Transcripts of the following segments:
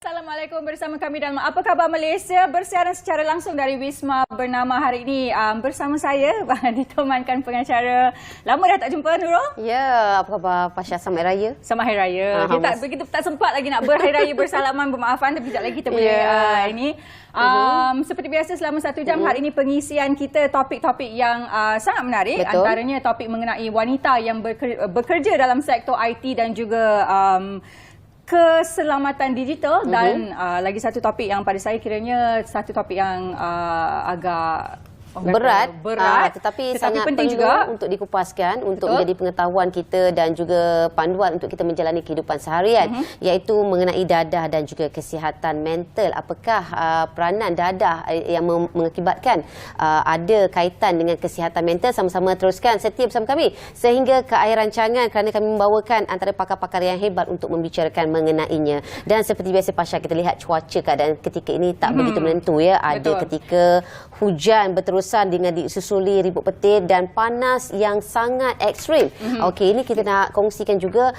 Assalamualaikum, bersama kami dalam Apa Khabar Malaysia, bersiaran secara langsung dari Wisma Bernama hari ini bersama saya ditemankan pengacara lama dah tak jumpa, Nurul. Ya, apa khabar Pasha, selamat Hari Raya? Selamat Hari Raya. Kita tak sempat lagi nak berhari raya bersalaman, bermaafan, tapi sekejap lagi kita boleh ini. Seperti biasa selama 1 jam hari ini pengisian kita topik-topik yang sangat menarik. Betul. Antaranya topik mengenai wanita yang bekerja dalam sektor IT dan juga keselamatan digital dan lagi satu topik yang pada saya kiranya satu topik yang agak berat, tetapi sangat penting perlu juga untuk dikupaskan, untuk menjadi pengetahuan kita dan juga panduan untuk kita menjalani kehidupan seharian, iaitu mengenai dadah dan juga kesihatan mental. Apakah peranan dadah yang mengakibatkan ada kaitan dengan kesihatan mental? Sama-sama teruskan setia bersama kami sehingga ke akhir rancangan, kerana kami membawakan antara pakar-pakar yang hebat untuk membicarakan mengenainya. Dan seperti biasa Pasha, kita lihat cuaca keadaan ketika ini tak begitu menentu ya. Ada ketika hujan berterusan dengan disusuli ribut petir dan panas yang sangat ekstrim. Okey, ini kita nak kongsikan juga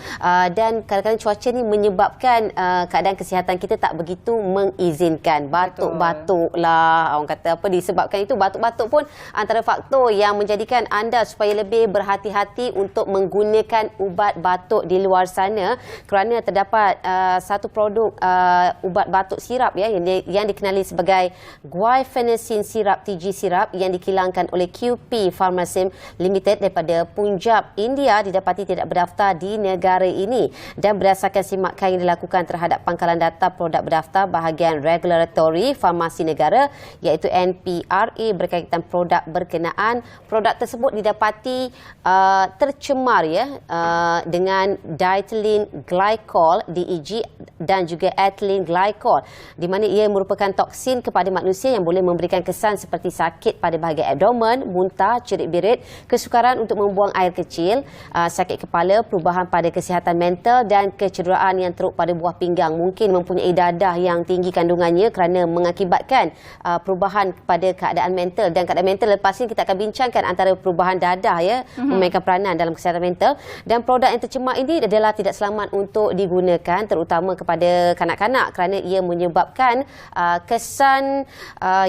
dan kadang-kadang cuaca ni menyebabkan keadaan kesihatan kita tak begitu mengizinkan. Batuk-batuk lah, orang kata apa disebabkan itu. Batuk-batuk pun antara faktor yang menjadikan anda supaya lebih berhati-hati untuk menggunakan ubat batuk di luar sana, kerana terdapat satu produk ubat batuk sirap ya yang dikenali sebagai guaifenesin sirap TG sirap yang dikilangkan oleh QP Pharmacim Limited daripada Punjab, India, didapati tidak berdaftar di negara ini. Dan berdasarkan simakan yang dilakukan terhadap pangkalan data produk berdaftar bahagian Regulatory Farmasi Negara iaitu NPRA berkaitan produk berkenaan, produk tersebut didapati tercemar ya dengan diethylene glycol DEG dan juga ethylene glycol, di mana ia merupakan toksin kepada manusia yang boleh memberikan kesan seperti sakit pada bahagian abdomen, muntah, cerit-birit, kesukaran untuk membuang air kecil, sakit kepala, perubahan pada kesihatan mental dan kecederaan yang teruk pada buah pinggang. Mungkin mempunyai dadah yang tinggi kandungannya kerana mengakibatkan perubahan pada keadaan mental. Dan keadaan mental lepas ini kita akan bincangkan antara perubahan dadah ya memainkan peranan dalam kesihatan mental. Dan produk yang tercemar ini adalah tidak selamat untuk digunakan, terutama kepada kanak-kanak, kerana ia menyebabkan kesan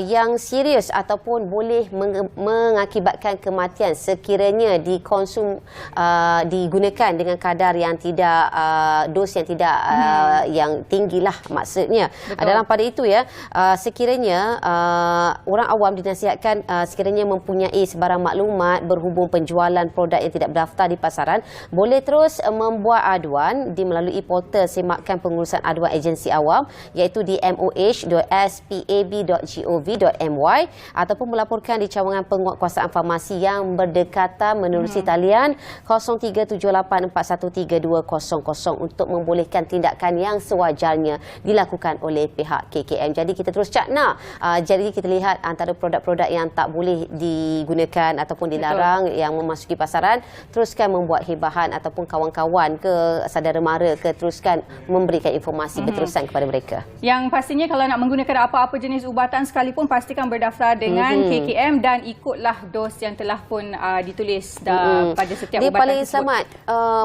yang serius ataupun boleh mengakibatkan kematian sekiranya digunakan dengan kadar yang tidak dos yang tidak yang tinggilah maksudnya. Dalam pada itu ya, sekiranya orang awam dinasihatkan sekiranya mempunyai sebarang maklumat berhubung penjualan produk yang tidak berdaftar di pasaran, boleh terus membuat aduan di melalui portal semakan pengurusan aduan agensi awam iaitu di moh.spab.gov.my ataupun melaporkan di cawangan penguatkuasaan farmasi yang berdekatan menerusi talian 0378413200 untuk membolehkan tindakan yang sewajarnya dilakukan oleh pihak KKM. Jadi kita terus cakna. Jadi kita lihat antara produk-produk yang tak boleh digunakan ataupun dilarang yang memasuki pasaran, teruskan membuat hibahan ataupun kawan-kawan ke saudara mara ke teruskan memberikan informasi berterusan kepada mereka. Yang pastinya kalau nak menggunakan apa-apa jenis ubatan sekalipun, pastikan berdaftar dengan KKM dan ikutlah dos yang telah pun ditulis pada setiap dia ubatan paling tersebut. selamat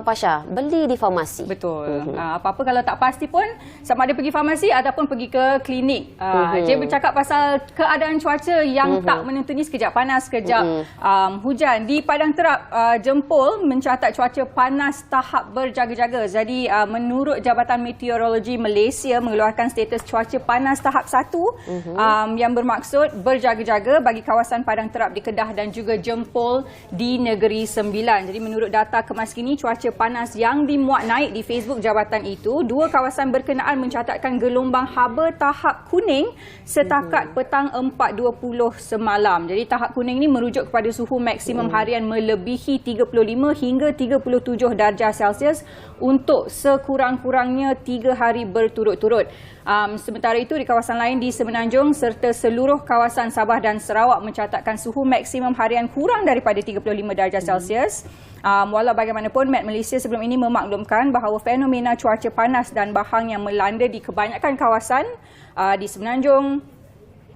Pasha, beli di farmasi. Betul. Apa-apa kalau tak pasti pun sama ada pergi farmasi ataupun pergi ke klinik. Dia bercakap pasal keadaan cuaca yang tak menentu ni, sekejap panas, sekejap hujan. Di Padang Terap, Jempol mencatat cuaca panas tahap berjaga-jaga. Jadi menurut Jabatan Meteorologi Malaysia mengeluarkan status cuaca panas tahap 1 yang bermaksud berjaga-jaga bagi kawasan Padang Terap di Kedah dan juga Jempol di Negeri Sembilan. Jadi menurut data Kemas Kini, cuaca panas yang dimuat naik di Facebook jabatan itu, dua kawasan berkenaan mencatatkan gelombang haba tahap kuning setakat petang 4.20 semalam. Jadi tahap kuning ini merujuk kepada suhu maksimum harian melebihi 35 hingga 37 darjah Celsius untuk sekurang-kurangnya 3 hari berturut-turut. Sementara itu di kawasan lain di Semenanjung serta seluruh kawasan Sabah dan Sarawak mencatatkan suhu maksimum harian kurang daripada 35 darjah Celsius. Walau bagaimanapun, Met Malaysia sebelum ini memaklumkan bahawa fenomena cuaca panas dan bahang yang melanda di kebanyakan kawasan di Semenanjung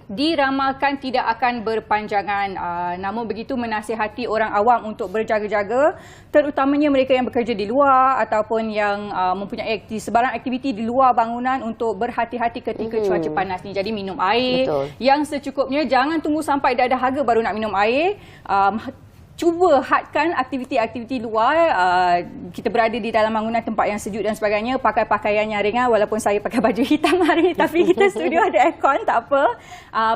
diramalkan tidak akan berpanjangan. Namun begitu menasihati orang awam untuk berjaga-jaga, terutamanya mereka yang bekerja di luar ataupun yang mempunyai sebarang aktiviti di luar bangunan untuk berhati-hati ketika cuaca panas ni. Jadi minum air yang secukupnya, jangan tunggu sampai dah dahaga baru nak minum air. Cuba hadkan aktiviti-aktiviti luar. Kita berada di dalam bangunan tempat yang sejuk dan sebagainya, pakai pakaian yang ringan, walaupun saya pakai baju hitam hari ini, tapi kita studio ada aircon, tak apa.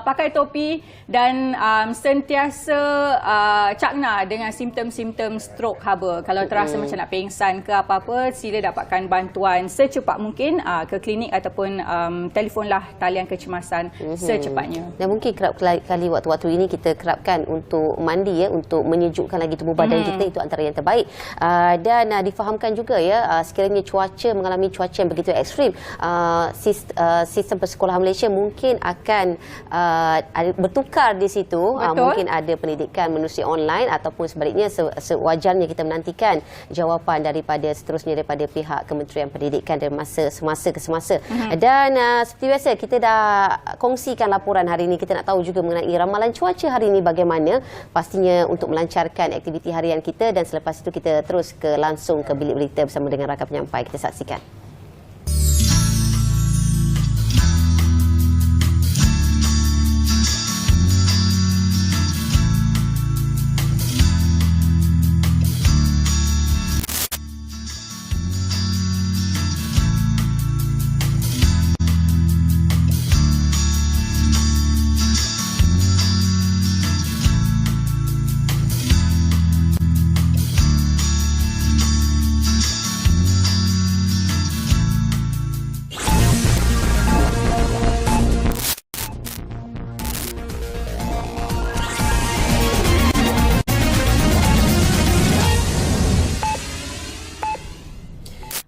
Pakai topi dan sentiasa cakna dengan simptom-simptom stroke haba. Kalau terasa macam nak pingsan ke apa-apa, sila dapatkan bantuan secepat mungkin ke klinik ataupun telefonlah talian kecemasan secepatnya. Dan mungkin kerap kali waktu-waktu ini kita kerapkan untuk mandi, untuk menyejukkan lagi tubuh badan kita, itu antara yang terbaik. Dan difahamkan juga sekiranya cuaca mengalami cuaca yang begitu ekstrim, sistem persekolahan Malaysia mungkin akan bertukar di situ. Mungkin ada pendidikan menerusi online ataupun sebaliknya sewajarnya kita menantikan jawapan seterusnya daripada pihak Kementerian Pendidikan dari semasa ke semasa. Dan seperti biasa kita dah kongsikan laporan hari ini. Kita nak tahu juga mengenai ramalan cuaca hari ini bagaimana, pastinya untuk melancarkan aktiviti harian kita, dan selepas itu kita terus langsung ke bilik berita bersama dengan rakan penyampai. Kita saksikan.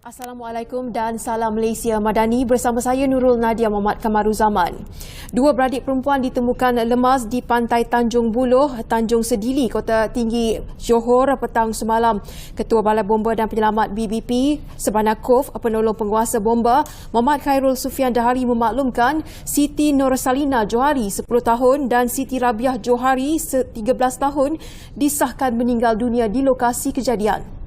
Assalamualaikum dan salam Malaysia Madani, bersama saya Nurul Nadia Muhammad Kamaruzaman. Dua beradik perempuan ditemukan lemas di pantai Tanjung Buloh, Tanjung Sedili, Kota Tinggi, Johor petang semalam. Ketua Balai Bomba dan Penyelamat BBP Sebana Cove, penolong penguasa bomba Muhammad Khairul Sufian Dahari memaklumkan Siti Norsalina Johari 10 tahun dan Siti Rabiah Johari 13 tahun disahkan meninggal dunia di lokasi kejadian.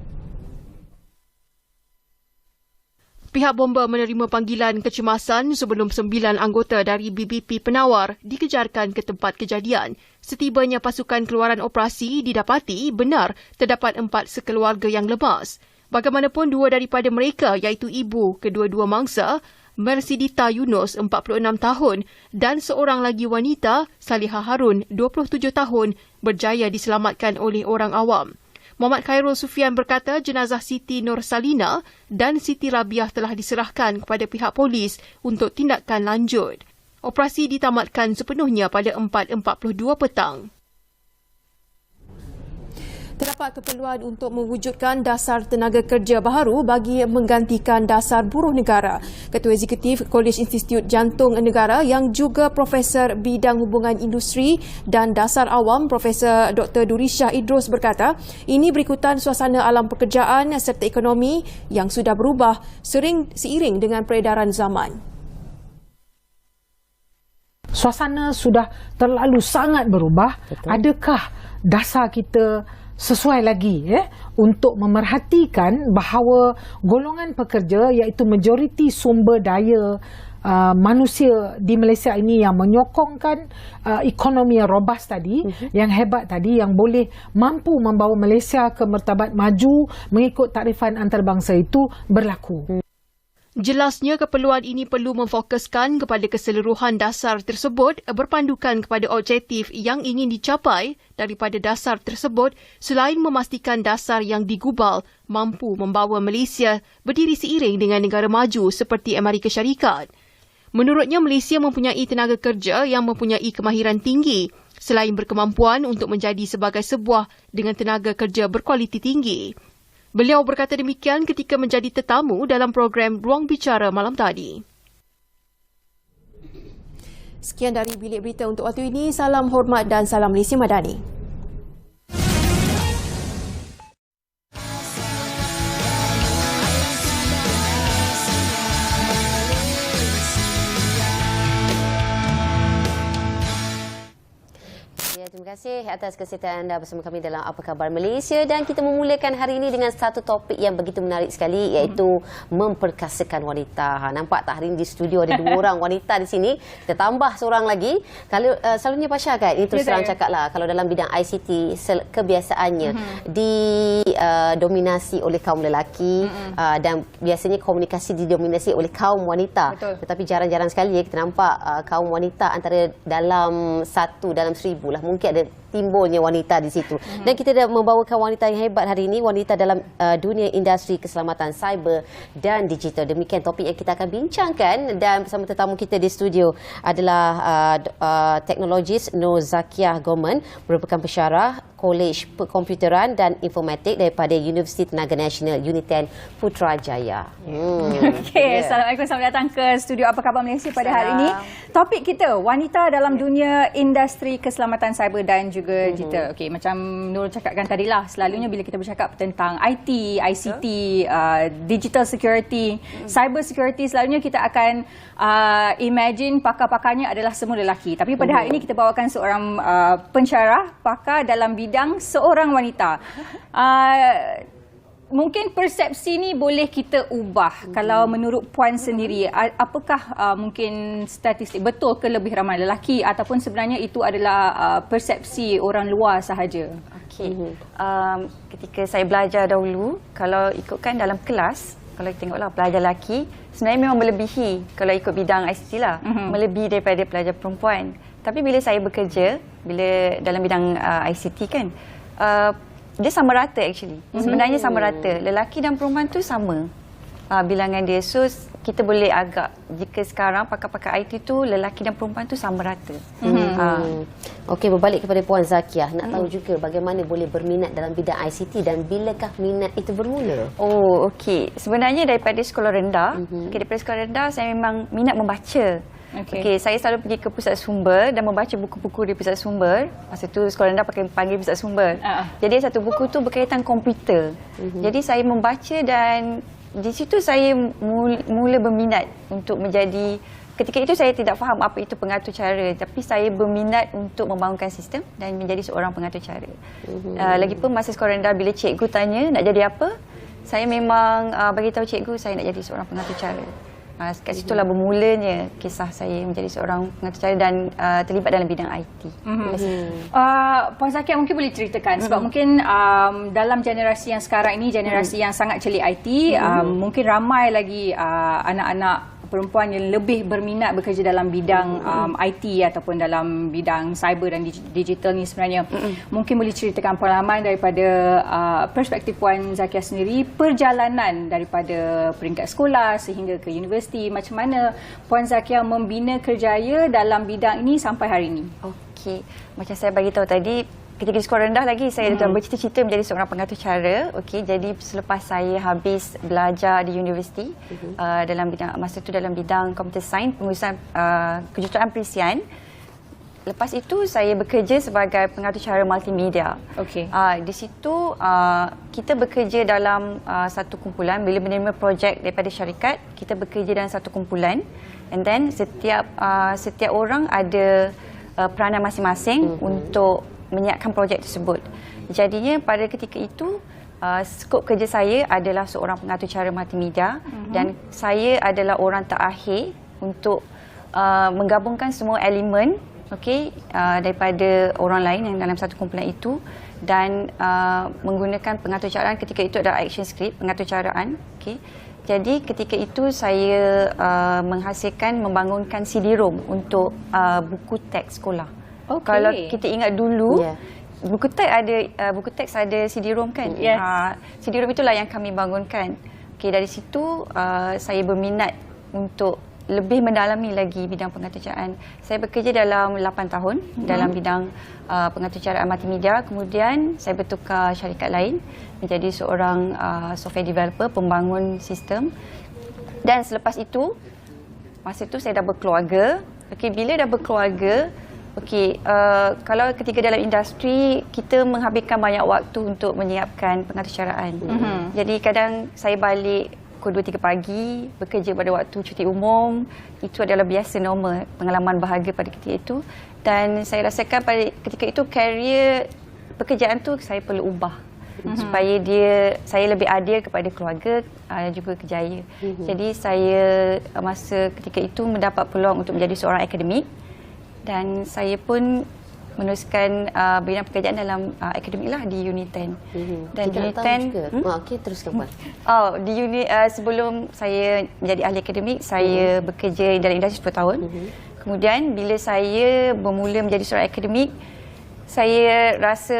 Pihak bomba menerima panggilan kecemasan sebelum 9 anggota dari BBP Penawar dikejarkan ke tempat kejadian. Setibanya pasukan keluaran operasi didapati benar terdapat 4 sekeluarga yang lemas. Bagaimanapun, 2 daripada mereka iaitu ibu kedua-dua mangsa, Mercidita Yunus 46 tahun dan seorang lagi wanita, Salihah Harun 27 tahun berjaya diselamatkan oleh orang awam. Muhammad Khairul Sufian berkata jenazah Siti Norsalina dan Siti Rabiah telah diserahkan kepada pihak polis untuk tindakan lanjut. Operasi ditamatkan sepenuhnya pada 4.42 petang. Terdapat keperluan untuk mewujudkan dasar tenaga kerja baharu bagi menggantikan dasar buruh negara. Ketua Eksekutif College Institut Jantung Negara yang juga Profesor Bidang Hubungan Industri dan Dasar Awam, Profesor Dr. Durisha Idrus berkata, ini berikutan suasana alam pekerjaan serta ekonomi yang sudah berubah seiring dengan peredaran zaman. Suasana sudah terlalu sangat berubah. Betul. Adakah dasar kita sesuai lagi untuk memerhatikan bahawa golongan pekerja, iaitu majoriti sumber daya manusia di Malaysia ini yang menyokongkan ekonomi yang robust tadi, yang hebat tadi, yang boleh mampu membawa Malaysia ke martabat maju mengikut takrifan antarabangsa itu berlaku. Jelasnya keperluan ini perlu memfokuskan kepada keseluruhan dasar tersebut berpandukan kepada objektif yang ingin dicapai daripada dasar tersebut selain memastikan dasar yang digubal mampu membawa Malaysia berdiri seiring dengan negara maju seperti Amerika Syarikat. Menurutnya, Malaysia mempunyai tenaga kerja yang mempunyai kemahiran tinggi selain berkemampuan untuk menjadi sebagai sebuah dengan tenaga kerja berkualiti tinggi. Beliau berkata demikian ketika menjadi tetamu dalam program Ruang Bicara malam tadi. Sekian dari Bilik Berita untuk waktu ini. Salam hormat dan salam Malaysia Madani. Terima kasih atas kesetiaan anda bersama kami dalam Apa Khabar Malaysia, dan kita memulakan hari ini dengan satu topik yang begitu menarik sekali, iaitu memperkasakan wanita. Nampak tak hari ini di studio ada 2 orang wanita di sini, kita tambah seorang lagi. Kalau selalunya Pasha kan, ini terus terang cakaplah, kalau dalam bidang ICT kebiasaannya didominasi oleh kaum lelaki dan biasanya komunikasi didominasi oleh kaum wanita. Betul. Tetapi jarang-jarang sekali kita nampak kaum wanita antara dalam 1 dalam 1000 lah mungkin ada timbulnya wanita di situ. Dan kita dah membawakan wanita yang hebat hari ini, wanita dalam dunia industri keselamatan cyber dan digital. Demikian topik yang kita akan bincangkan, dan bersama tetamu kita di studio adalah teknologis Nur Zakiah Goman, merupakan pensyarah Kolej Komputeran dan Informatik daripada Universiti Tenaga Nasional Uniten Putrajaya. Okey, Assalamualaikum, selamat datang ke studio Apa Khabar Malaysia pada hari ini. Topik kita, wanita dalam dunia industri keselamatan cyber dan juga digital. Okey, macam Nur cakapkan tadilah, selalunya bila kita bercakap tentang IT, ICT, digital security, cyber security, selalunya kita akan imagine pakar-pakarnya adalah semua lelaki. Tapi pada hari ini kita bawakan seorang pensyarah pakar dalam bidang seorang wanita. Mungkin persepsi ni boleh kita ubah. Kalau menurut Puan sendiri, apakah mungkin statistik betul ke lebih ramai lelaki, ataupun sebenarnya itu adalah persepsi orang luar sahaja? Okey. Ketika saya belajar dahulu, kalau ikutkan dalam kelas, kalau kita tengoklah pelajar lelaki sebenarnya memang melebihi, kalau ikut bidang ICT lah, melebihi daripada pelajar perempuan. Tapi bila saya bekerja, bila dalam bidang ICT kan, dia sama rata actually. Sebenarnya sama rata. Lelaki dan perempuan tu sama bilangan dia. So kita boleh agak, jika sekarang pakar-pakar IT tu lelaki dan perempuan tu sama rata. Okey, berbalik kepada Puan Zakiah, nak tahu juga bagaimana boleh berminat dalam bidang ICT dan bilakah minat itu bermula? Oh, okey. Sebenarnya daripada sekolah rendah, daripada sekolah rendah saya memang minat membaca. Okey, saya selalu pergi ke pusat sumber dan membaca buku-buku di pusat sumber. Masa tu sekolah rendah panggil pusat sumber. Jadi satu buku tu berkaitan komputer. Jadi saya membaca dan di situ saya mula berminat untuk menjadi, ketika itu saya tidak faham apa itu pengatur cara, tapi saya berminat untuk membangunkan sistem dan menjadi seorang pengatur cara. Lagipun masa sekolah rendah bila cikgu tanya nak jadi apa, saya memang bagi tahu cikgu saya nak jadi seorang pengatur cara. Kat situlah bermulanya kisah saya menjadi seorang pengatur cara dan terlibat dalam bidang IT. Puan Zakiah mungkin boleh ceritakan, sebab mungkin dalam generasi yang sekarang ini, generasi yang sangat celik IT, mungkin ramai lagi anak-anak perempuan yang lebih berminat bekerja dalam bidang IT ataupun dalam bidang cyber dan digital ni sebenarnya. Mungkin boleh ceritakan pengalaman daripada perspektif Puan Zakiah sendiri, perjalanan daripada peringkat sekolah sehingga ke universiti, macam mana Puan Zakiah membina kerjaya dalam bidang ini sampai hari ini. Okey, macam saya bagi tahu tadi, ketika di sekolah rendah lagi saya dah bercita-cita menjadi seorang pengatur cara. Okey, jadi selepas saya habis belajar di universiti dalam bidang, masa itu dalam bidang computer science, pengurusan kejuruteraan perisian. Lepas itu saya bekerja sebagai pengatur cara multimedia. Okey. Di situ kita bekerja dalam satu kumpulan. Bila menerima projek daripada syarikat, kita bekerja dalam satu kumpulan, and then setiap orang ada peranan masing-masing untuk menyiapkan projek tersebut. Jadinya pada ketika itu skop kerja saya adalah seorang pengatur cara multimedia, dan saya adalah orang terakhir untuk menggabungkan semua elemen daripada orang lain yang dalam satu kumpulan itu, dan menggunakan pengatur caraan. Ketika itu adalah action script pengatur caraan. Jadi ketika itu saya membangunkan CD-ROM untuk buku teks sekolah. Okey. Kalau kita ingat dulu, buku teks ada CD-ROM kan? Yes. CD-ROM itulah yang kami bangunkan. Okay, dari situ saya berminat untuk lebih mendalami lagi bidang pengaturcaraan. Saya bekerja dalam 8 tahun dalam bidang pengaturcaraan multimedia. Kemudian saya bertukar syarikat lain menjadi seorang software developer, pembangun sistem. Dan selepas itu, masa itu saya dah berkeluarga. Okey, bila dah berkeluarga, kalau ketika dalam industri, kita menghabiskan banyak waktu untuk menyiapkan pengaturcaraan. Jadi kadang saya balik pukul 2-3 pagi, bekerja pada waktu cuti umum. Itu adalah biasa, normal, pengalaman bahagia pada ketika itu. Dan saya rasakan pada ketika itu pekerjaan tu saya perlu ubah. Supaya saya lebih adil kepada keluarga dan juga kerjaya. Jadi saya masa ketika itu mendapat peluang untuk menjadi seorang akademik. Dan saya pun meneruskan bidang pekerjaan dalam akademik lah di Unit 10. Dan kita Unit nak 10 tahu juga. Okey, teruskan Puan. di unit sebelum saya menjadi ahli akademik, saya bekerja dalam industri 10 tahun. Kemudian bila saya bermula menjadi seorang akademik, saya rasa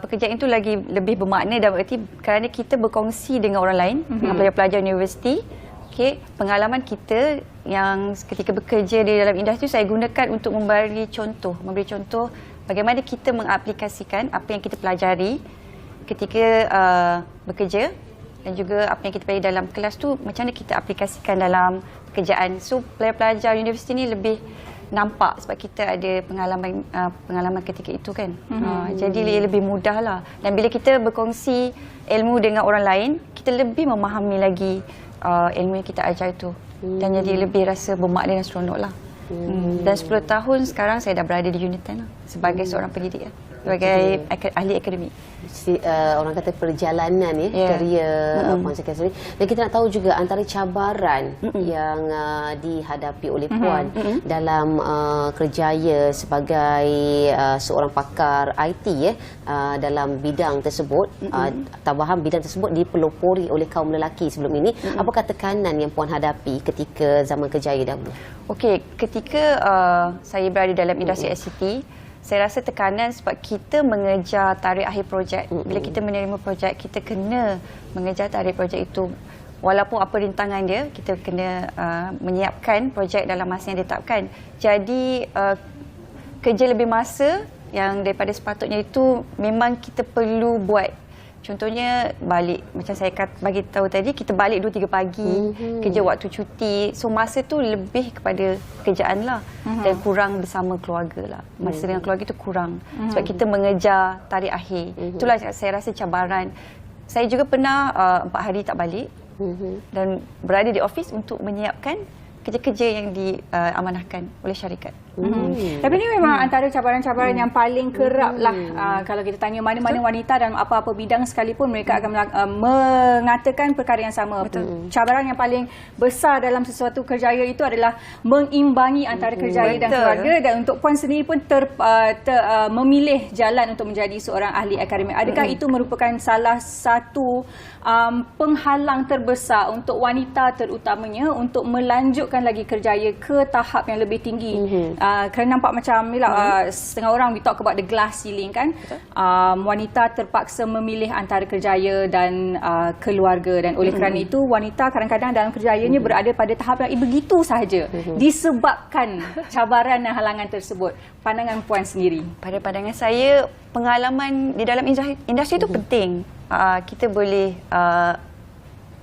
pekerjaan itu lagi lebih bermakna dan berarti kerana kita berkongsi dengan orang lain, dengan pelajar-pelajar universiti. Pengalaman kita yang ketika bekerja di dalam industri saya gunakan untuk memberi contoh bagaimana kita mengaplikasikan apa yang kita pelajari ketika bekerja dan juga apa yang kita pelajari dalam kelas tu macam mana kita aplikasikan dalam pekerjaan. So pelajar-pelajar universiti ni lebih nampak sebab kita ada pengalaman ketika itu kan. Jadi lebih mudah lah. Dan bila kita berkongsi ilmu dengan orang lain, kita lebih memahami lagi ilmu yang kita ajar itu. Dan jadi lebih rasa bermakna dan seronok lah. Dan 10 tahun sekarang saya dah berada di Unit 10 lah, sebagai seorang pendidik lah, sebagai ahli akademik. Orang kata perjalanan karier Puan Sekretari. Dan kita nak tahu juga antara cabaran yang dihadapi oleh Puan dalam kerjaya sebagai seorang pakar IT dalam bidang tersebut. Tambahan bidang tersebut dipelopori oleh kaum lelaki sebelum ini. Apakah tekanan yang Puan hadapi ketika zaman kerjaya dahulu? Okey, ketika saya berada dalam industri ICT, saya rasa tekanan sebab kita mengejar tarikh akhir projek. Bila kita menerima projek, kita kena mengejar tarikh projek itu. Walaupun apa rintangan dia, kita kena menyiapkan projek dalam masa yang ditetapkan. Jadi kerja lebih masa yang daripada sepatutnya itu memang kita perlu buat. Contohnya balik, macam saya bagi tahu tadi, kita balik 2-3 pagi, kerja waktu cuti. So masa tu lebih kepada pekerjaan lah dan kurang bersama keluarga lah. Masa dengan keluarga tu kurang sebab kita mengejar tarikh akhir. Itulah saya rasa cabaran. Saya juga pernah 4 hari tak balik dan berada di office untuk menyiapkan kerja-kerja yang diamanahkan oleh syarikat. Tapi ini memang antara cabaran-cabaran yang paling kerap lah. Kalau kita tanya mana-mana wanita dalam apa-apa bidang sekalipun, mereka akan mengatakan perkara yang sama. Cabaran yang paling besar dalam sesuatu kerjaya itu adalah mengimbangi antara kerjaya dan keluarga. Dan untuk Puan sendiri pun memilih jalan untuk menjadi seorang ahli akademik. Adakah itu merupakan salah satu penghalang terbesar untuk wanita terutamanya untuk melanjutkan lagi kerjaya ke tahap yang lebih tinggi? Kerana nampak macam setengah orang we talk about the glass ceiling kan. Wanita terpaksa memilih antara kerjaya dan keluarga, dan oleh kerana itu wanita kadang-kadang dalam kerjayanya berada pada tahap yang begitu sahaja disebabkan cabaran dan halangan tersebut. Pandangan Puan sendiri? Pada pandangan saya, pengalaman di dalam industri itu penting. Kita boleh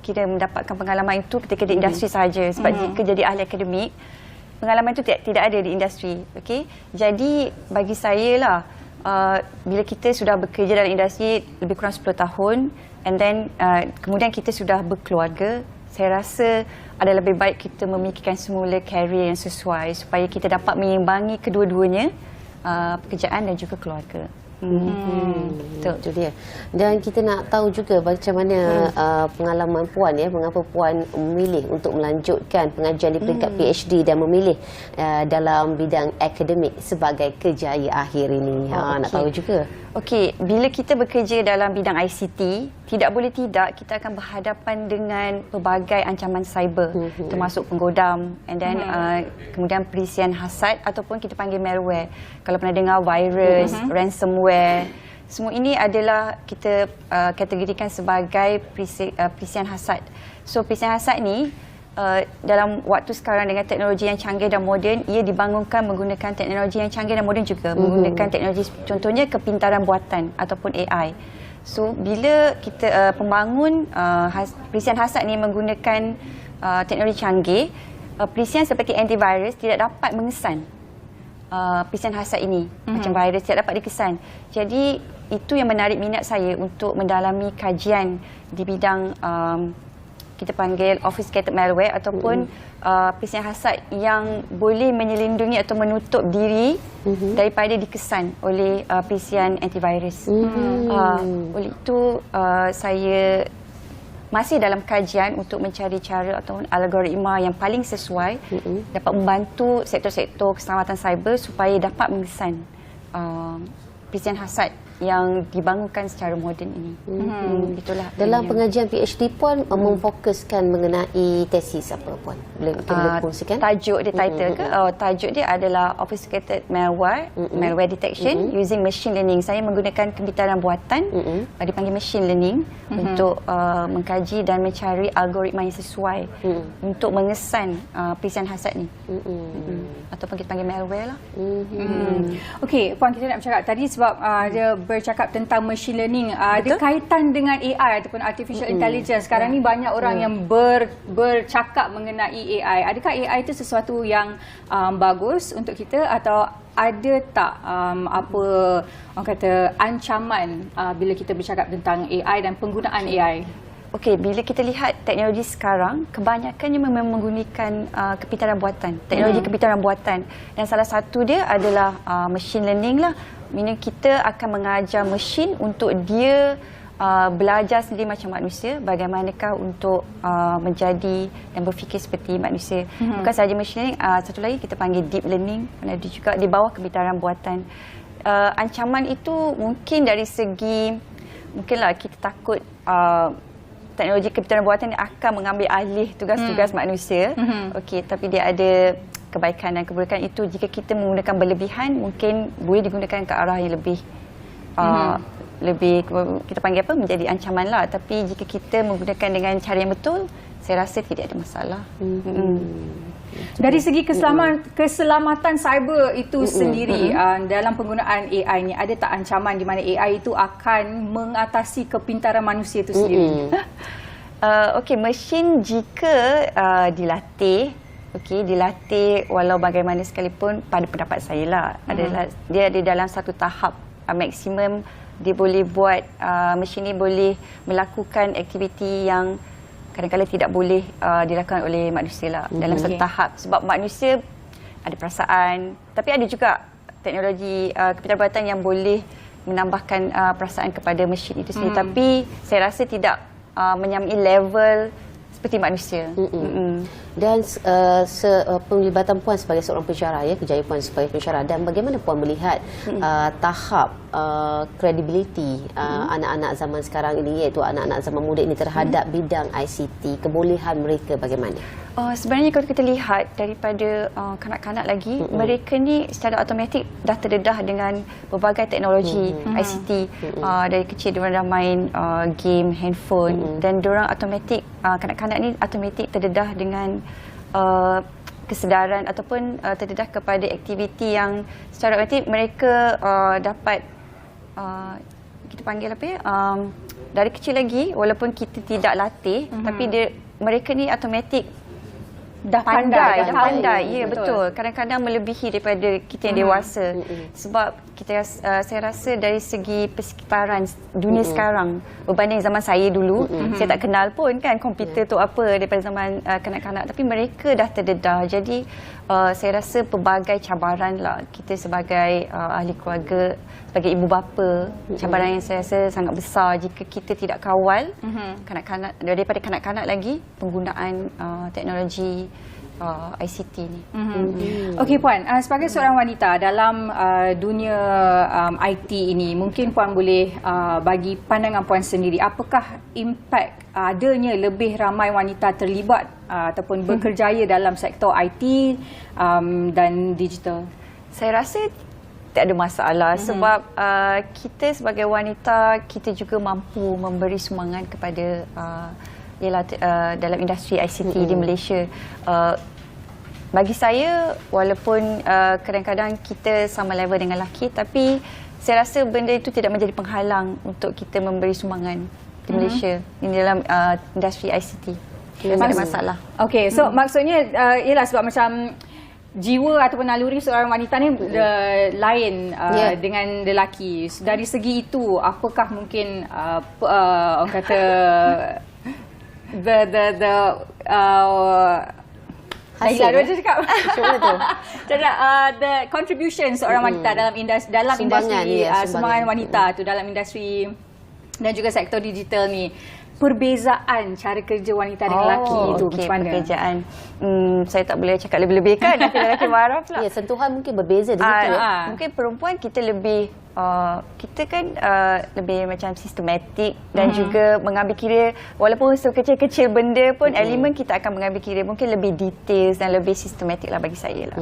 kita mendapatkan pengalaman itu ketika di industri sahaja. Sebab jika jadi ahli akademik, pengalaman itu tidak ada di industri. Jadi bagi saya lah, bila kita sudah bekerja dalam industri lebih kurang 10 tahun and then kemudian kita sudah berkeluarga, saya rasa ada lebih baik kita memikirkan semula karier yang sesuai supaya kita dapat mengimbangi kedua-duanya, pekerjaan dan juga keluarga. Betul. Itu dia. Dan kita nak tahu juga macam mana pengalaman Puan mengapa Puan memilih untuk melanjutkan pengajian di peringkat PhD dan memilih dalam bidang akademik sebagai kerjaya akhir ini. Nak tahu juga. Okey, bila kita bekerja dalam bidang ICT, tidak boleh tidak kita akan berhadapan dengan pelbagai ancaman cyber, termasuk penggodam, and then kemudian perisian hasad ataupun kita panggil malware. Kalau pernah dengar virus, ransomware, semua ini adalah kita kategorikan sebagai perisian hasad. So perisian hasad ni dalam waktu sekarang dengan teknologi yang canggih dan moden, ia dibangunkan menggunakan teknologi yang canggih dan moden juga, menggunakan teknologi contohnya kepintaran buatan ataupun AI. So bila kita pembangun perisian hasad ni menggunakan teknologi canggih, perisian seperti antivirus tidak dapat mengesan perisian hasad ini. Macam virus tidak dapat dikesan. Jadi itu yang menarik minat saya untuk mendalami kajian di bidang kita panggil obfuscated malware ataupun perisian hasad yang boleh menyelindungi atau menutup diri daripada dikesan oleh perisian antivirus. Oleh itu saya masih dalam kajian untuk mencari cara atau algoritma yang paling sesuai dapat membantu sektor-sektor keselamatan cyber supaya dapat mengesan perisian hasad yang dibangunkan secara moden ini. Itulah. Dalam pengajian PhD Puan memfokuskan mengenai tesis apa Puan? Boleh kongsikan? Tajuk dia title ke? Tajuk dia adalah obfuscated malware, malware detection using machine learning. Saya menggunakan kepintaran buatan, dipanggil machine learning untuk mengkaji dan mencari algoritma yang sesuai untuk mengesan perisian hasad ni. Ataupun kita panggil malware lah. Okey, Puan, kita nak bercakap tadi sebab dia bercakap tentang machine learning. Ada kaitan dengan AI ataupun artificial intelligence. Sekarang ni banyak orang yang bercakap mengenai AI. Adakah AI itu sesuatu yang bagus untuk kita atau ada tak apa orang kata ancaman bila kita bercakap tentang AI dan penggunaan AI? Okey, bila kita lihat teknologi sekarang, kebanyakannya memang menggunakan kepintaran buatan, teknologi kepintaran buatan. Dan salah satu dia adalah machine learning lah. Maksudnya kita akan mengajar mesin untuk dia belajar sendiri macam manusia, bagaimanakah untuk menjadi dan berfikir seperti manusia. Bukan sahaja machine learning, satu lagi kita panggil deep learning, ada juga di bawah kepintaran buatan. Ancaman itu mungkin dari segi, mungkinlah kita takut teknologi kepintaran buatan akan mengambil alih tugas-tugas manusia. Okey, tapi dia ada kebaikan dan keburukan itu. Jika kita menggunakan berlebihan, mungkin boleh digunakan ke arah yang lebih kita panggil apa, menjadi ancaman lah. Tapi jika kita menggunakan dengan cara yang betul, saya rasa tidak ada masalah. Dari segi keselamatan cyber itu sendiri, dalam penggunaan AI ni, ada tak ancaman di mana AI itu akan mengatasi kepintaran manusia itu sendiri? Okey, mesin jika dilatih walau bagaimana sekalipun, pada pendapat saya lah, adalah dia ada dalam satu tahap maksimum dia boleh buat, mesin ni boleh melakukan aktiviti yang kadang-kadang tidak boleh dilakukan oleh manusia lah, dalam satu tahap. Sebab manusia ada perasaan, tapi ada juga teknologi kepintaran buatan yang boleh menambahkan perasaan kepada mesin itu sendiri. Tapi saya rasa tidak menyamai level seperti manusia. Dan penglibatan Puan sebagai seorang pensyarah, kerjaya Puan sebagai pensyarah, dan bagaimana Puan melihat tahap credibility anak-anak zaman sekarang ini, iaitu anak-anak zaman muda ini terhadap bidang ICT, kebolehan mereka bagaimana? Sebenarnya kalau kita lihat daripada kanak-kanak lagi, mereka ni secara automatik dah terdedah dengan berbagai teknologi ICT. Dari kecil diorang dah main game, handphone, dan diorang automatik, kanak-kanak ni automatik terdedah dengan kesedaran ataupun terdedah kepada aktiviti yang secara automatik mereka dapat kita panggil apa ya, dari kecil lagi, walaupun kita tidak latih, tapi mereka ni automatik dah pandai. Ya, betul. Kadang-kadang melebihi daripada kita yang dewasa. Sebab saya rasa dari segi persekitaran dunia sekarang berbanding zaman saya dulu, saya tak kenal pun kan komputer tu apa daripada zaman kanak-kanak, tapi mereka dah terdedah. Jadi saya rasa pelbagai cabaran lah kita sebagai ahli keluarga, sebagai ibu bapa, cabaran yang saya rasa sangat besar jika kita tidak kawal kanak-kanak, daripada kanak-kanak lagi penggunaan teknologi ICT ni. Okey Puan, sebagai seorang wanita dalam dunia IT ini, mungkin Puan boleh bagi pandangan Puan sendiri, apakah impak adanya lebih ramai wanita terlibat ataupun bekerjaya dalam sektor IT dan digital? Saya rasa tak ada masalah sebab kita sebagai wanita, kita juga mampu memberi sumbangan kepada dalam industri ICT di Malaysia. Bagi saya, walaupun kadang-kadang kita sama level dengan lelaki, tapi saya rasa benda itu tidak menjadi penghalang untuk kita memberi sumbangan di Malaysia di dalam industri ICT. Tak ada masalah. Okey, so maksudnya ialah sebab macam jiwa ataupun naluri seorang wanita ni lain dengan lelaki. Dari segi itu, apakah mungkin orang kata hasil cakap the contribution seorang wanita dalam industri sumbangan wanita tu dalam industri dan juga sektor digital ni, perbezaan cara kerja wanita dengan lelaki itu macam mana? Perbezaan. Saya tak boleh cakap lebih-lebih kan, nanti lelaki marah pula. Ya, sentuhan mungkin berbeza di situ. Mungkin perempuan kita lebih kita kan lebih macam sistematik dan juga mengambil kira, walaupun sekecil-kecil benda pun elemen kita akan mengambil kira, mungkin lebih details dan lebih sistematik lah bagi saya lah.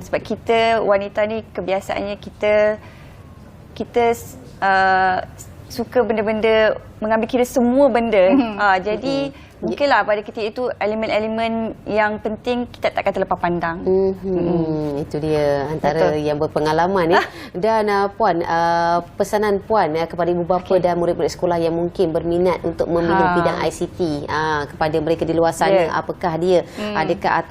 Sebab kita wanita ni kebiasaannya kita suka benda-benda mengambil kira semua benda. Jadi mungkinlah pada ketika itu elemen-elemen yang penting kita tak akan terlepas pandang. Itu dia antara yang berpengalaman ya. Dan Puan, pesanan Puan kepada ibu bapa dan murid-murid sekolah yang mungkin berminat untuk memilih bidang ICT kepada mereka di luar sana, apakah dia adakah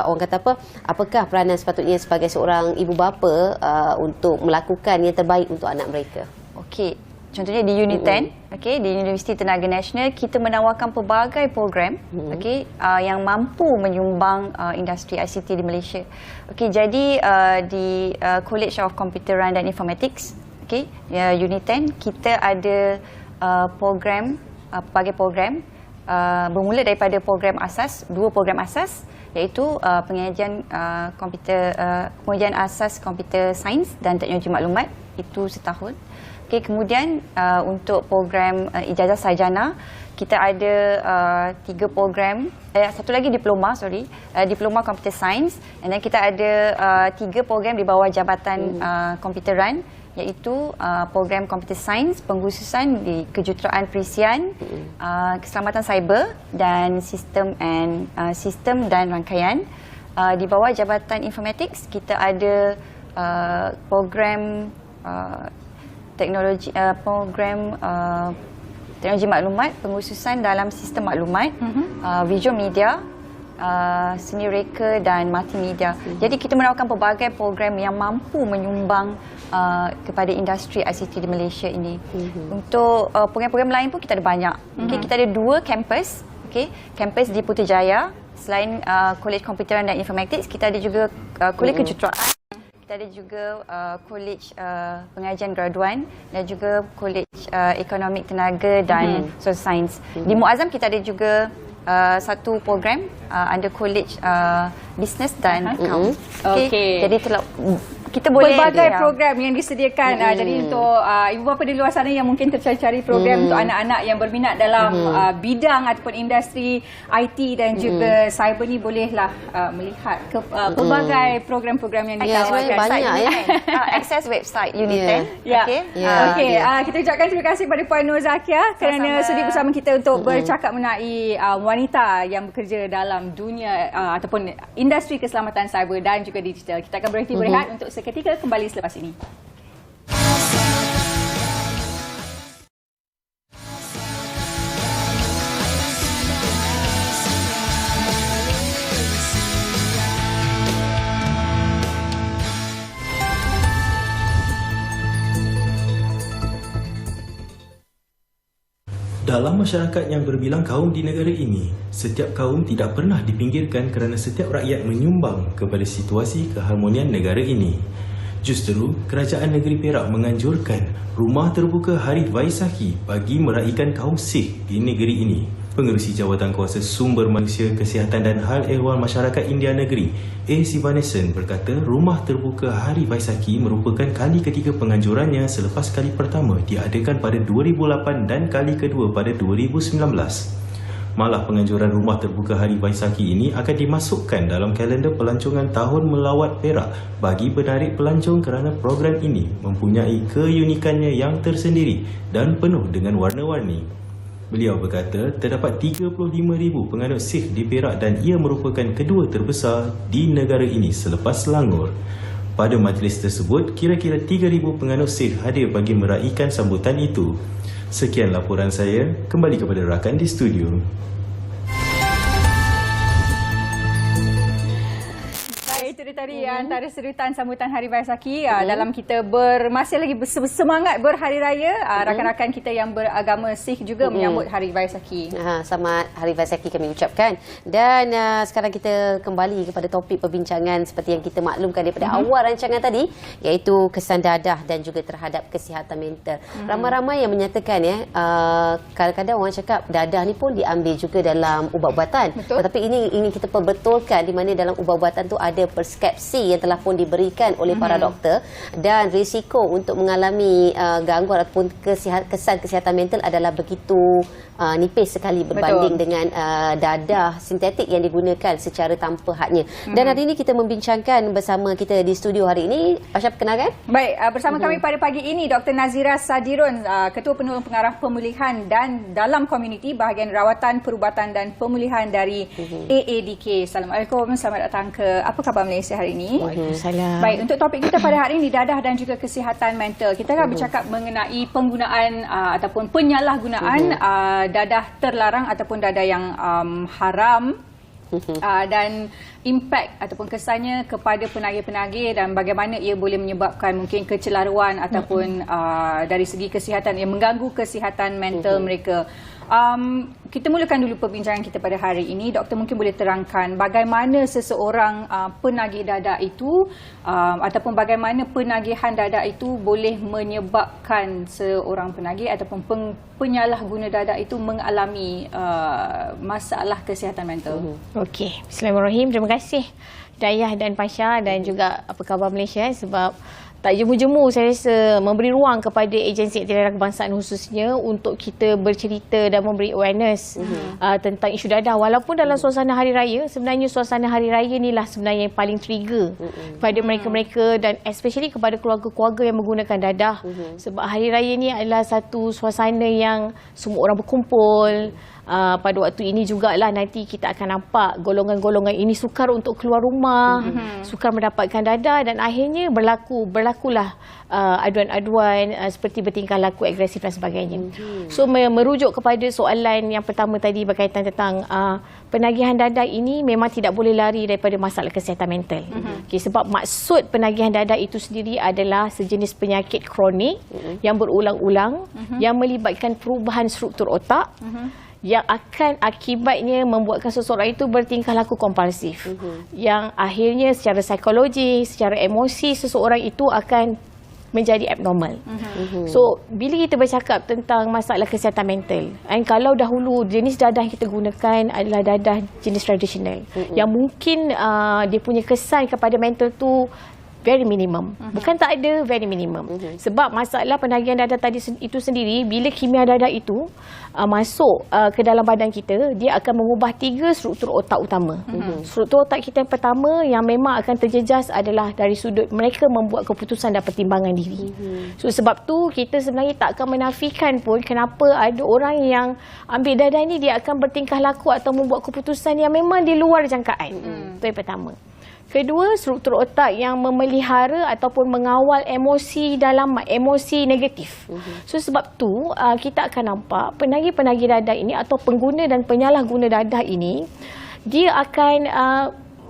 orang kata apa, apakah peranan sepatutnya sebagai seorang ibu bapa untuk melakukan yang terbaik untuk anak mereka? Okey. Contohnya di Unit 10, di Universiti Tenaga Nasional, kita menawarkan pelbagai program yang mampu menyumbang industri ICT di Malaysia. Jadi di College of Computeran dan Informatics, Unit 10, kita ada program, pelbagai program, bermula daripada program asas, 2 program asas, iaitu pengajian pengajian asas komputer sains dan teknologi maklumat, itu setahun. Kemudian untuk program ijazah sarjana, kita ada 3 program, satu lagi diploma, diploma computer science, dan kita ada 3 program di bawah Jabatan Komputeran, iaitu program computer science, pengkhususan di kejuruteraan perisian, keselamatan cyber dan sistem dan rangkaian. Di bawah Jabatan Informatics, kita ada program teknologi maklumat, pengkhususan dalam sistem maklumat, visual media, seni reka dan multimedia. Jadi kita menawarkan pelbagai program yang mampu menyumbang kepada industri ICT di Malaysia ini. Untuk program-program lain pun kita ada banyak. Kita ada 2 kampus, kampus di Putrajaya. Selain College Komputeran dan Informatics, kita ada juga Kolej Kejuruteraan. Kita ada juga Kolej Pengajian Graduan dan juga Kolej Ekonomik Tenaga dan Social Science. Di Muazzam kita ada juga satu program under Kolej Business dan Account. Jadi kita boleh pelbagai program yang disediakan. Jadi untuk ibu bapa di luar sana yang mungkin tercari-cari program untuk anak-anak yang berminat dalam bidang ataupun industri IT dan juga cyber ni, bolehlah melihat ke pelbagai program-program yang ditawarkan. Banyak ya. Akses website Unit 10. Kita ucapkan terima kasih kepada Puan Nur Zakia kerana sudi bersama kita untuk bercakap mengenai wanita yang bekerja dalam dunia ataupun industri keselamatan cyber dan juga digital. Kita akan berhenti berehat untuk seketika, kembali selepas ini. Dalam masyarakat yang berbilang kaum di negara ini, setiap kaum tidak pernah dipinggirkan kerana setiap rakyat menyumbang kepada situasi keharmonian negara ini. Justru, Kerajaan Negeri Perak menganjurkan rumah terbuka Hari Vaisakhi bagi meraikan kaum Sikh di negeri ini. Pengerusi Jawatan Kuasa Sumber Manusia, Kesihatan dan Hal Ehwal Masyarakat India Negeri, A. Sivanesan berkata rumah terbuka Hari Vaisakhi merupakan kali ketiga penganjurannya selepas kali pertama diadakan pada 2008 dan kali kedua pada 2019. Malah penganjuran rumah terbuka Hari Vaisakhi ini akan dimasukkan dalam kalender pelancongan Tahun Melawat Perak bagi penarik pelancong kerana program ini mempunyai keunikannya yang tersendiri dan penuh dengan warna-warni. Beliau berkata terdapat 35,000 penganut Sikh di Perak dan ia merupakan kedua terbesar di negara ini selepas Selangor. Pada majlis tersebut, kira-kira 3,000 penganut Sikh hadir bagi meraikan sambutan itu. Sekian laporan saya, kembali kepada rakan di studio. Itu dia tadi antara serutan sambutan Hari Vaisakhi dalam kita masih lagi bersemangat berhari raya. Rakan-rakan kita yang beragama Sikh juga menyambut Hari Vaisakhi. Selamat Hari Vaisakhi kami ucapkan. Dan sekarang kita kembali kepada topik perbincangan seperti yang kita maklumkan daripada awal rancangan tadi, iaitu kesan dadah dan juga terhadap kesihatan mental. Ramai-ramai yang menyatakan kadang-kadang orang cakap dadah ni pun diambil juga dalam ubat-ubatan. Tetapi ini ingin kita perbetulkan di mana dalam ubat-ubatan tu ada preskripsi yang telah pun diberikan oleh para doktor dan risiko untuk mengalami gangguan ataupun kesan kesihatan mental adalah begitu nipis sekali berbanding dengan dadah sintetik yang digunakan secara tanpa hadnya. Dan hari ini kita membincangkan bersama kita di studio hari ini. Pasha, perkenalkan? Baik, bersama kami pada pagi ini Dr. Nazira Sadirun, Ketua Penolong Pengarah Pemulihan dan dalam komuniti bahagian rawatan, perubatan dan pemulihan dari AADK. Assalamualaikum, selamat datang ke Apa Khabar Malaysia hari ini. Waalaikumsalam. Baik, untuk topik kita pada hari ini dadah dan juga kesihatan mental. Kita akan bercakap mengenai penggunaan ataupun penyalahgunaan dadah terlarang ataupun dadah yang haram dan impak ataupun kesannya kepada penagih-penagih dan bagaimana ia boleh menyebabkan mungkin kecelaruan ataupun dari segi kesihatan yang mengganggu kesihatan mental mereka. Kita mulakan dulu perbincangan kita pada hari ini. Doktor mungkin boleh terangkan bagaimana seseorang penagih dadah itu ataupun bagaimana penagihan dadah itu boleh menyebabkan seorang penagih ataupun penyalahguna dadah itu mengalami masalah kesihatan mental. Okey, Bismillahirrahmanirrahim. Terima kasih Dayah dan Pasha dan juga Apa Khabar Malaysia sebab tak jemu-jemu saya rasa memberi ruang kepada agensi aktivitas kebangsaan khususnya untuk kita bercerita dan memberi awareness tentang isu dadah. Walaupun dalam suasana hari raya, sebenarnya suasana hari raya inilah sebenarnya yang paling trigger kepada mereka-mereka dan especially kepada keluarga-keluarga yang menggunakan dadah. Sebab hari raya ni adalah satu suasana yang semua orang berkumpul. Pada waktu ini jugalah nanti kita akan nampak golongan-golongan ini sukar untuk keluar rumah, sukar mendapatkan dadah dan akhirnya berlakulah aduan-aduan seperti bertingkah laku agresif dan sebagainya. So merujuk kepada soalan yang pertama tadi berkaitan tentang penagihan dadah ini memang tidak boleh lari daripada masalah kesihatan mental. Okay, sebab maksud penagihan dadah itu sendiri adalah sejenis penyakit kronik yang berulang-ulang yang melibatkan perubahan struktur otak yang akan akibatnya membuatkan seseorang itu bertingkah laku kompulsif. Yang akhirnya secara psikologi, secara emosi seseorang itu akan menjadi abnormal. So, bila kita bercakap tentang masalah kesihatan mental, kalau dahulu jenis dadah yang kita gunakan adalah dadah jenis tradisional yang mungkin dia punya kesan kepada mental tu very minimum. Bukan tak ada, very minimum. Sebab masalah penagihan dadah tadi itu sendiri, bila kimia dadah itu masuk ke dalam badan kita, dia akan mengubah 3 struktur otak utama. Struktur otak kita yang pertama yang memang akan terjejas adalah dari sudut mereka membuat keputusan dan pertimbangan diri. So sebab tu kita sebenarnya tak akan menafikan pun kenapa ada orang yang ambil dadah ni dia akan bertingkah laku atau membuat keputusan yang memang di luar jangkaan. Itu yang pertama. Kedua, struktur otak yang memelihara ataupun mengawal emosi dalam emosi negatif. So sebab tu kita akan nampak penagih-penagih dadah ini atau pengguna dan penyalahguna dadah ini dia akan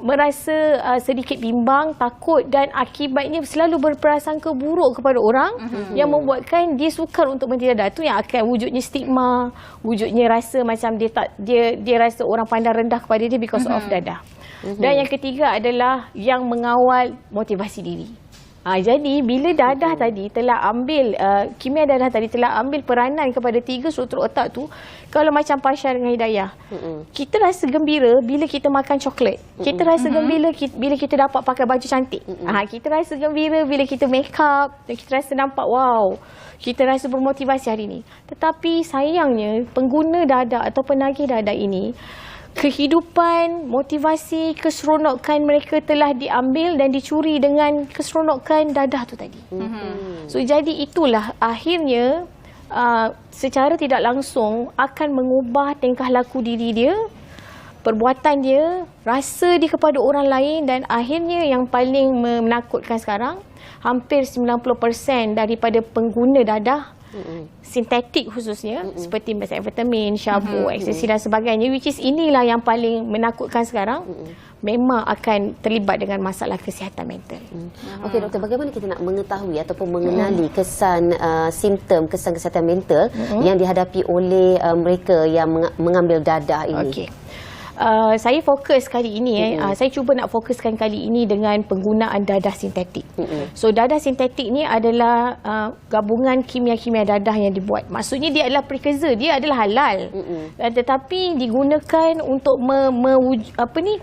merasa sedikit bimbang, takut dan akibatnya selalu berprasangka buruk kepada orang yang membuatkan dia sukar untuk berhenti dadah. Itu yang akan wujudnya stigma, wujudnya rasa macam dia rasa orang pandang rendah kepada dia because of dadah. Dan yang ketiga adalah yang mengawal motivasi diri. Jadi bila dadah tadi telah ambil kimia dadah tadi telah ambil peranan kepada 3 struktur otak tu, kalau macam Pasha dengan Hidayah, kita rasa gembira bila kita makan coklat. Kita rasa gembira bila kita dapat pakai baju cantik. Kita rasa gembira bila kita make up, kita rasa nampak wow. Kita rasa bermotivasi hari ini. Tetapi sayangnya pengguna dadah atau penagih dadah ini, kehidupan, motivasi, keseronokan mereka telah diambil dan dicuri dengan keseronokan dadah tu tadi. So jadi itulah akhirnya secara tidak langsung akan mengubah tingkah laku diri dia, perbuatan dia, rasa dia kepada orang lain dan akhirnya yang paling menakutkan sekarang, hampir 90% daripada pengguna dadah sintetik khususnya seperti amfetamin, syabu, ekstasi dan sebagainya, which is inilah yang paling menakutkan sekarang, memang akan terlibat dengan masalah kesihatan mental. Okey doktor, bagaimana kita nak mengetahui ataupun mengenali kesan simptom kesan kesihatan mental yang dihadapi oleh mereka yang mengambil dadah ini? Okey. Saya fokus kali ini saya cuba nak fokuskan kali ini dengan penggunaan dadah sintetik. So dadah sintetik ni adalah gabungan kimia-kimia dadah yang dibuat. Maksudnya dia adalah precursor, dia adalah halal. Tetapi digunakan untuk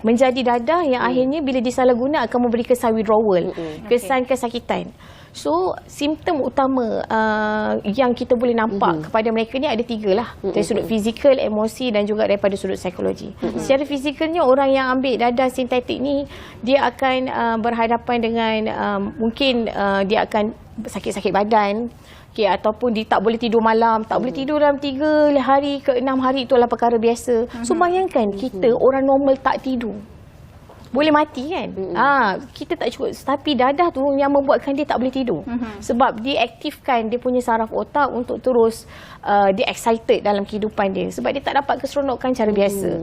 menjadi dadah yang akhirnya bila disalahguna akan memberi kesan withdrawal, kesan kesakitan. So, simptom utama yang kita boleh nampak kepada mereka ni ada 3 lah. Dari sudut fizikal, emosi dan juga daripada sudut psikologi. Secara fizikalnya, orang yang ambil dadah sintetik ni, dia akan berhadapan dengan mungkin dia akan sakit-sakit badan. Ataupun dia tak boleh tidur malam, tak boleh tidur dalam 3 hari ke 6 hari, itu adalah perkara biasa. So, bayangkan kita orang normal tak tidur. Boleh mati kan? Kita tak cukup. Tapi dadah tu yang membuatkan dia tak boleh tidur. Sebab dia aktifkan dia punya saraf otak untuk terus dia excited dalam kehidupan dia. Sebab dia tak dapat keseronokan cara biasa.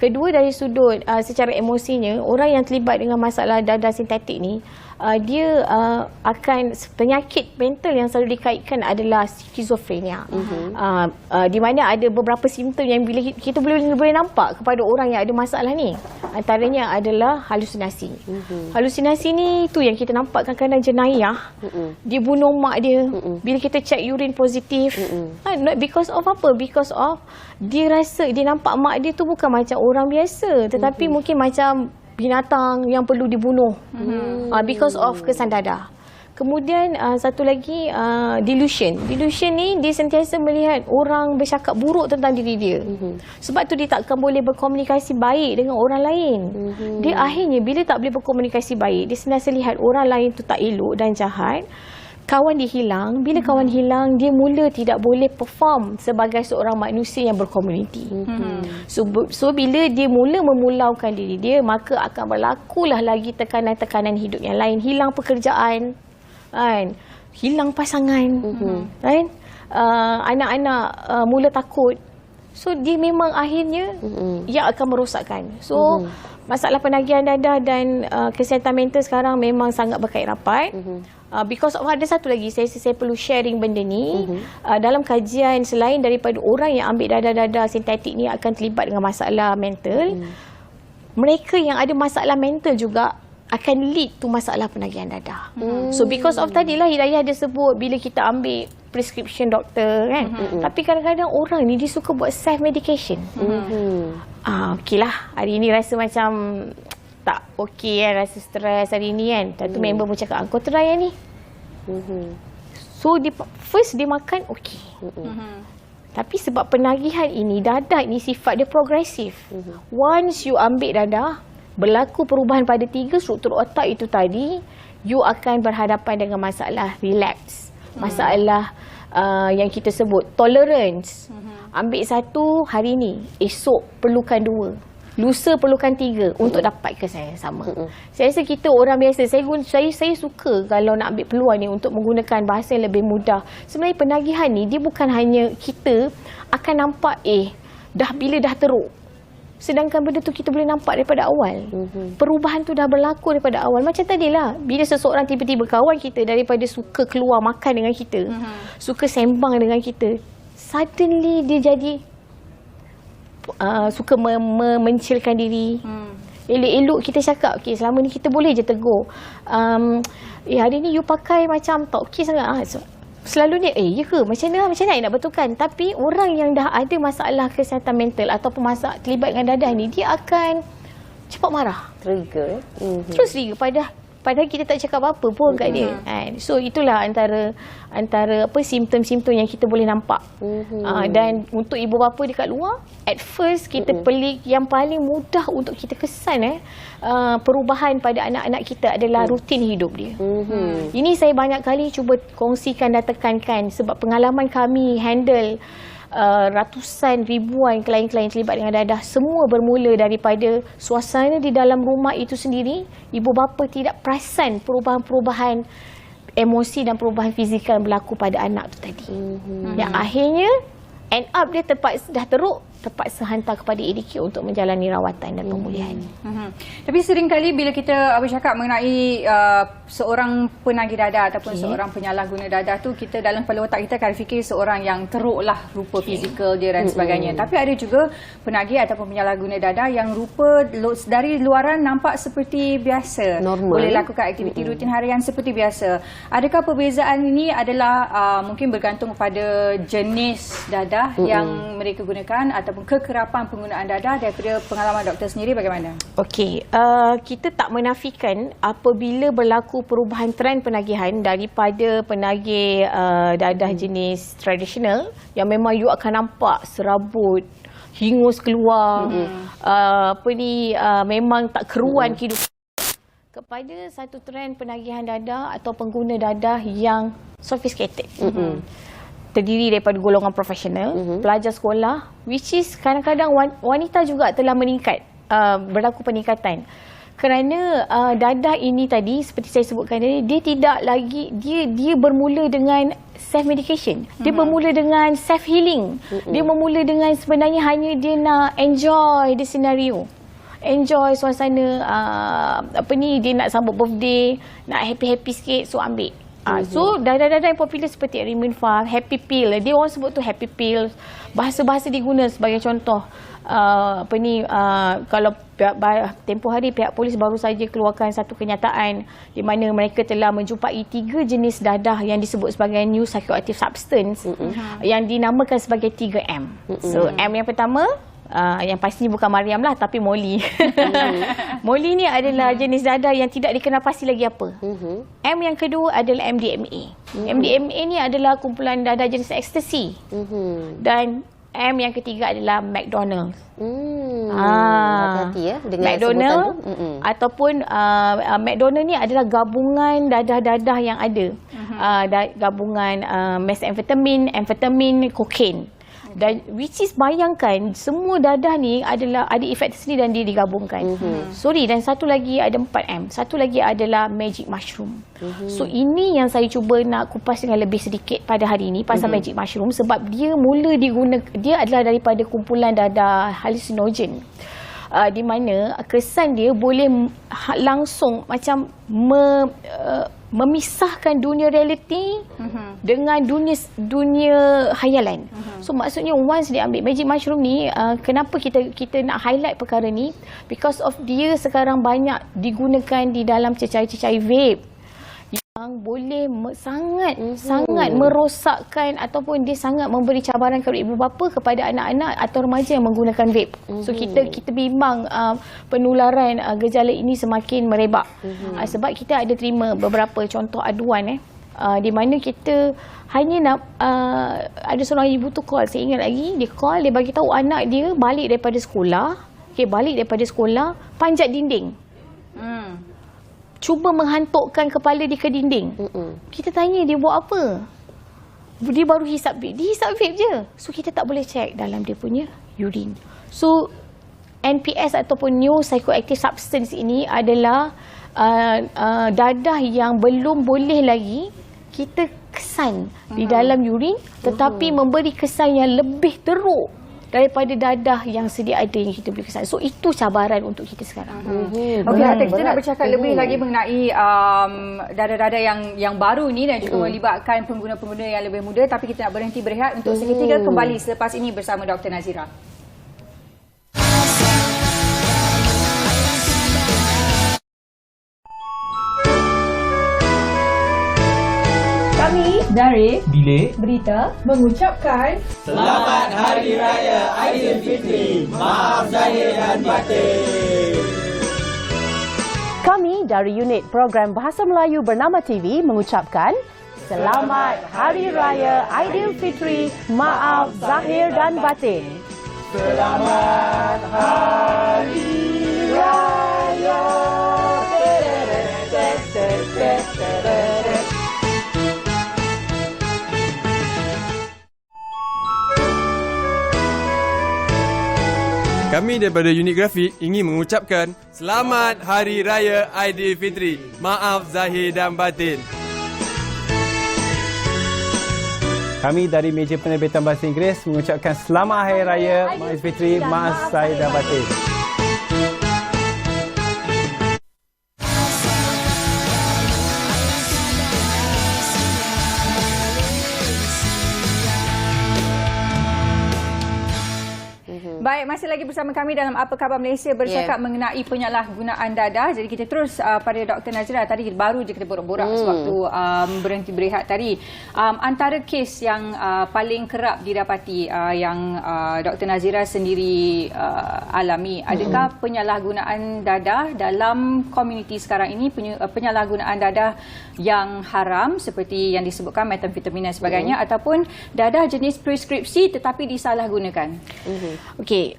Kedua, dari sudut secara emosinya, orang yang terlibat dengan masalah dadah sintetik ni, dia akan penyakit mental yang selalu dikaitkan adalah skizofrenia. Di mana ada beberapa simptom yang bila kita boleh nampak kepada orang yang ada masalah ni. Antaranya adalah halusinasi. Halusinasi ni tu yang kita nampak kadang-kadang jenayah. Dia bunuh mak dia. Bila kita cek urine positif. Because of apa? Because of dia rasa, dia nampak mak dia tu bukan macam orang biasa. Tetapi mungkin macam binatang yang perlu dibunuh because of kesan dadah. Kemudian satu lagi delusion. Delusion ni dia sentiasa melihat orang bercakap buruk tentang diri dia. Sebab tu dia takkan boleh berkomunikasi baik dengan orang lain. Dia akhirnya bila tak boleh berkomunikasi baik, dia sentiasa lihat orang lain tu tak elok dan jahat. Kawan dia hilang. Bila kawan hilang, dia mula tidak boleh perform sebagai seorang manusia yang berkomuniti. So bila dia mula memulaukan diri dia, maka akan berlakulah lagi tekanan-tekanan hidup yang lain. Hilang pekerjaan, kan? Hilang pasangan, kan? Anak-anak mula takut. So dia memang akhirnya yang akan merosakkan. So masalah penagihan dadah dan kesihatan mental sekarang memang sangat berkait rapat. Because of ada satu lagi saya perlu sharing benda ni. Dalam kajian, selain daripada orang yang ambil dadah-dadah sintetik ni akan terlibat dengan masalah mental, mereka yang ada masalah mental juga akan lead to masalah penagihan dadah. So because of tadilah Hidayah dia sebut bila kita ambil prescription doktor kan. Tapi kadang-kadang orang ni dia suka buat self medication. Okeylah, hari ni rasa macam tak okey kan, rasa stres hari ni kan. Tentu member pun cakap, kau try yang ni. So first dia makan okey. Tapi sebab penagihan ini, dadah ini sifat dia progresif. Once you ambil dadah, berlaku perubahan pada 3 struktur otak itu tadi, you akan berhadapan dengan masalah relapse. Masalah yang kita sebut tolerance. Ambil 1 hari ni, esok perlukan 2. Lusa perlukan 3 untuk dapat kesan yang sama. Saya rasa kita orang biasa, saya suka kalau nak ambil peluang ni untuk menggunakan bahasa yang lebih mudah. Sebenarnya penagihan ni, dia bukan hanya kita akan nampak bila dah teruk. Sedangkan benda tu kita boleh nampak daripada awal. Perubahan tu dah berlaku daripada awal. Macam tadilah, bila seseorang tiba-tiba kawan kita daripada suka keluar makan dengan kita, suka sembang dengan kita, suddenly dia jadi suka memencilkan diri. Elok-elok kita cakap, okay, selama ni kita boleh je tegur. Hari ni you pakai macam tak okey sangat. Selalunya, ya ke? Macam mana nak betulkan? Tapi orang yang dah ada masalah kesihatan mental ataupun masalah terlibat dengan dadah ni, dia akan cepat marah. Trigger. Terus trigger. Padahal kita tak cakap apa-apa pun kat dia. So itulah antara simptom-simptom yang kita boleh nampak. Dan untuk ibu bapa dekat luar, at first kita pelik, yang paling mudah untuk kita kesan perubahan pada anak-anak kita adalah rutin hidup dia. Ini saya banyak kali cuba kongsikan dan tekankan sebab pengalaman kami handle ratusan ribuan klien-klien terlibat dengan dadah, semua bermula daripada suasana di dalam rumah itu sendiri. Ibu bapa tidak perasan perubahan-perubahan emosi dan perubahan fizikal yang berlaku pada anak tu tadi. Yang akhirnya end up dia dah teruk, terpaksa hantar kepada ADK untuk menjalani rawatan dan pemulihan. Tapi seringkali bila kita bercakap mengenai seorang penagih dadah ataupun seorang penyalahguna dadah tu, kita dalam kepala otak kita akan fikir seorang yang teruklah rupa fizikal dia dan sebagainya. Tapi ada juga penagih ataupun penyalahguna dadah yang rupa dari luaran nampak seperti biasa. Normal. Boleh lakukan aktiviti rutin harian seperti biasa. Adakah perbezaan ini adalah mungkin bergantung pada jenis dadah yang mereka gunakan ataupun kekerapan penggunaan dadah? Daripada pengalaman doktor sendiri bagaimana? Okey, kita tak menafikan apabila berlaku perubahan trend penagihan daripada penagih dadah jenis tradisional yang memang you akan nampak serabut, hingus keluar, memang tak keruan kehidupan, kepada satu trend penagihan dadah atau pengguna dadah yang sophisticated. Terdiri daripada golongan profesional, pelajar sekolah, which is kadang-kadang wanita juga telah meningkat, berlaku peningkatan. Kerana dadah ini tadi, seperti saya sebutkan tadi, dia tidak lagi, dia bermula dengan self-medication. Dia bermula dengan self-healing. Dia bermula dengan sebenarnya hanya dia nak enjoy the scenario. Enjoy suasana, dia nak sambut birthday, nak happy-happy sikit, so ambil. So dadah-dadah yang popular seperti Riminfa, Happy Pill, dia orang sebut tu Happy Pill. Bahasa-bahasa diguna sebagai contoh. Kalau tempoh hari pihak polis baru saja keluarkan satu kenyataan di mana mereka telah menjumpai 3 jenis dadah yang disebut sebagai new psychoactive substance yang dinamakan sebagai 3M. So M yang pertama, yang pastinya bukan Mariam lah, tapi Molly. Molly ni adalah jenis dadah yang tidak dikenal pasti lagi apa. M yang kedua adalah MDMA. MDMA ni adalah kumpulan dadah jenis ecstasy. Dan M yang ketiga adalah McDonald's. Hati-hati ya dengan McDonald's ataupun McDonald's ni adalah gabungan dadah-dadah yang ada. Gabungan methamphetamine, amfetamin, kokain. Dan which is bayangkan semua dadah ni adalah ada efek tersendiri dan dia digabungkan. Dan satu lagi ada 4M. Satu lagi adalah magic mushroom. So ini yang saya cuba nak kupas dengan lebih sedikit pada hari ini pasal magic mushroom, sebab dia mula dia adalah daripada kumpulan dadah halusinogen. Di mana kesan dia boleh langsung macam memisahkan dunia realiti dengan dunia khayalan. So maksudnya once dia ambil magic mushroom ni, kenapa kita nak highlight perkara ni? Because of dia sekarang banyak digunakan di dalam cecair-cecair vape yang boleh sangat merosakkan ataupun dia sangat memberi cabaran kepada ibu bapa, kepada anak-anak atau remaja yang menggunakan vape. So kita bimbang penularan gejala ini semakin merebak. Sebab kita ada terima beberapa contoh aduan di mana kita hanya nak ada seorang ibu tu call, saya ingat lagi, dia call, dia bagi tahu anak dia balik daripada sekolah, panjat dinding. Cuba menghantukkan kepala dia ke dinding. Kita tanya dia buat apa? Dia baru hisap vape. Dia hisap vape je. So kita tak boleh check dalam dia punya urine. So NPS ataupun new psychoactive substance ini adalah dadah yang belum boleh lagi kita kesan di dalam urine, tetapi memberi kesan yang lebih teruk daripada dadah yang sedia ada yang kita beri kesan. So itu cabaran untuk kita sekarang. Okey, Doktor, kita nak bercakap lebih lagi mengenai dadah-dadah yang baru ni dan juga melibatkan pengguna-pengguna yang lebih muda, tapi kita nak berhenti berehat untuk seketika, kembali selepas ini bersama Dr. Nazira. Kami dari Bilik Berita mengucapkan Selamat Hari Raya Aidilfitri. Maaf zahir dan batin. Kami dari unit program Bahasa Melayu Bernama TV mengucapkan Selamat Hari Raya Aidilfitri. Maaf zahir dan batin. Selamat Hari Raya. Kami daripada unit grafik ingin mengucapkan Selamat Hari Raya Aidilfitri. Maaf zahir dan batin. Kami dari meja penerbitan bahasa Inggeris mengucapkan Selamat Hari Raya Aidilfitri. Maaf zahir dan batin. Baik, masih lagi bersama kami dalam Apa Khabar Malaysia bercakap mengenai penyalahgunaan dadah. Jadi kita terus pada Dr. Nazira. Tadi baru je kita borak-borak sewaktu berhenti berehat tadi. Antara kes yang paling kerap didapati yang Dr. Nazira sendiri alami, adakah penyalahgunaan dadah dalam komuniti sekarang ini, penyalahgunaan dadah yang haram seperti yang disebutkan metamfetamin dan sebagainya, ataupun dadah jenis preskripsi tetapi disalahgunakan? Okey,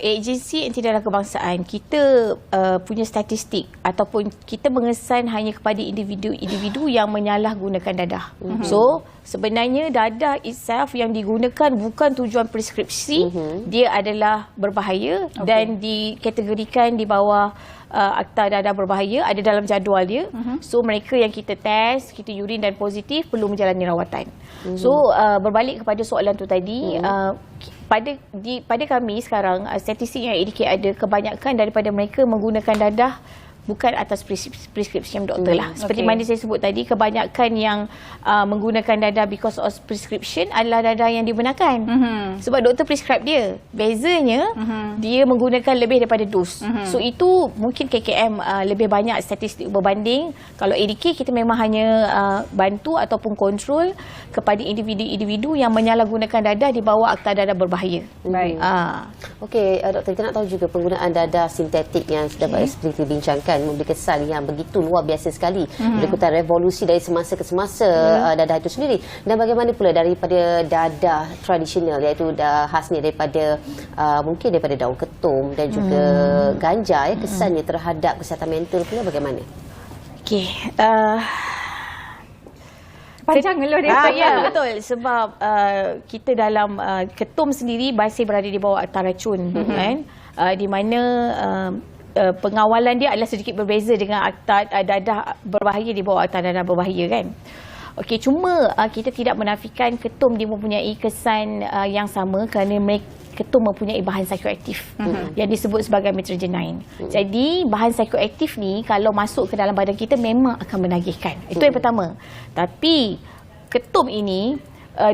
agensi anti-dadah kebangsaan kita punya statistik ataupun kita mengesan hanya kepada individu-individu yang menyalahgunakan dadah. So sebenarnya dadah itself yang digunakan bukan tujuan preskripsi, dia adalah berbahaya dan dikategorikan di bawah akta dadah berbahaya, ada dalam jadual dia. So mereka yang kita test, kita urin dan positif perlu menjalani rawatan. So berbalik kepada soalan tu tadi, pada kami sekarang statistik yang ADK ada, kebanyakan daripada mereka menggunakan dadah bukan atas preskripsi doktor lah. Seperti mana saya sebut tadi, kebanyakan yang menggunakan dadah because of prescription adalah dadah yang dibenarkan. Sebab doktor prescribe dia. Bezanya, dia menggunakan lebih daripada dos. So itu mungkin KKM lebih banyak statistik berbanding. Kalau ADK, kita memang hanya bantu ataupun kontrol kepada individu-individu yang menyalahgunakan dadah di bawah akta dadah berbahaya. Baik. Okey, doktor, kita nak tahu juga penggunaan dadah sintetik yang sudah seperti dibincangkan memberi kesan yang begitu luar biasa sekali, berikutan revolusi dari semasa ke semasa dadah itu sendiri. Dan bagaimana pula daripada dadah tradisional, iaitu khasnya daripada mungkin daripada daun ketum dan juga ganja, kesannya terhadap kesihatan mental punya bagaimana? Okey, panjang lah dia. Ya, betul. Sebab kita dalam ketum sendiri masih berada di bawah akta racun, kan? Di mana pengawalan dia adalah sedikit berbeza dengan akta dadah berbahaya di bawah akta dadah berbahaya, kan? Okey, cuma kita tidak menafikan ketum dia mempunyai kesan yang sama kerana ketum mempunyai bahan psikoaktif yang disebut sebagai metrogenin. Jadi bahan psikoaktif ni kalau masuk ke dalam badan kita memang akan menagihkan. Itu yang pertama. Tapi ketum ini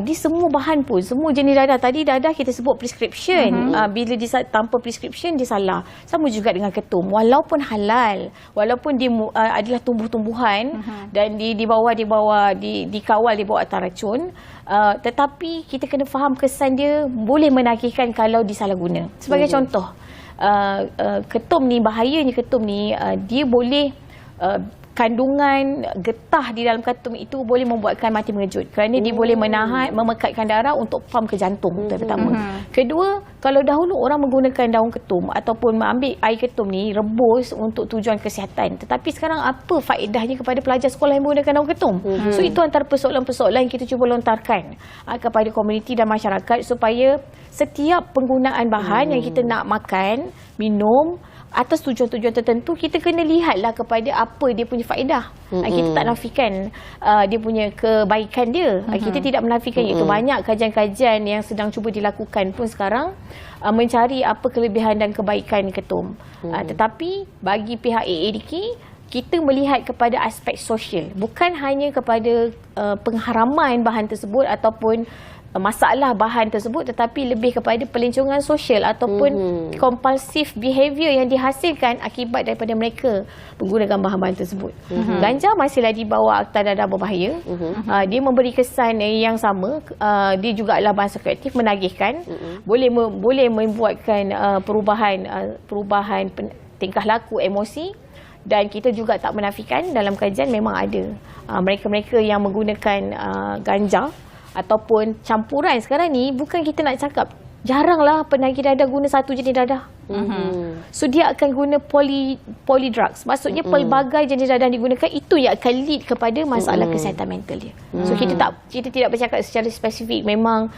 di semua bahan pun, semua jenis dadah. Tadi dadah kita sebut prescription. Bila tanpa prescription dia salah. Sama juga dengan ketum. Walaupun halal, walaupun dia adalah tumbuh-tumbuhan dan dikawal di bawah akta racun, tetapi kita kena faham kesan dia boleh menagihkan kalau disalahguna. Sebagai contoh, ketum ni, bahayanya ketum ni, dia boleh kandungan getah di dalam ketum itu boleh membuatkan mati mengejut kerana dia boleh memekatkan darah untuk pam ke jantung. Itu yang pertama. Kedua, kalau dahulu orang menggunakan daun ketum ataupun mengambil air ketum ni rebus untuk tujuan kesihatan, tetapi sekarang apa faedahnya kepada pelajar sekolah yang menggunakan daun ketum? So itu antara persoalan-persoalan yang kita cuba lontarkan kepada komuniti dan masyarakat supaya setiap penggunaan bahan yang kita nak makan, minum, atas tujuan-tujuan tertentu, kita kena lihatlah kepada apa dia punya faedah. Kita tak nafikan dia punya kebaikan dia. Kita tidak menafikan itu. Banyak kajian-kajian yang sedang cuba dilakukan pun sekarang mencari apa kelebihan dan kebaikan ketum. Tetapi bagi pihak AADK, kita melihat kepada aspek sosial, bukan hanya kepada pengharaman bahan tersebut ataupun masalah bahan tersebut, tetapi lebih kepada pelancongan sosial ataupun compulsive behavior yang dihasilkan akibat daripada mereka menggunakan bahan-bahan tersebut. Ganja masihlah di bawah Akta Dadah Berbahaya. Dia memberi kesan yang sama. Dia juga adalah bahan psikoaktif, menagihkan, boleh membuatkan perubahan tingkah laku, emosi. Dan kita juga tak menafikan dalam kajian memang ada mereka-mereka yang menggunakan ganja ataupun campuran. Sekarang ni bukan kita nak cakap, jaranglah penagih dadah guna satu jenis dadah. So dia akan guna polydrugs. Maksudnya pelbagai jenis dadah digunakan, itu yang akan lead kepada masalah kesihatan mental dia. So kita tidak bercakap secara spesifik memang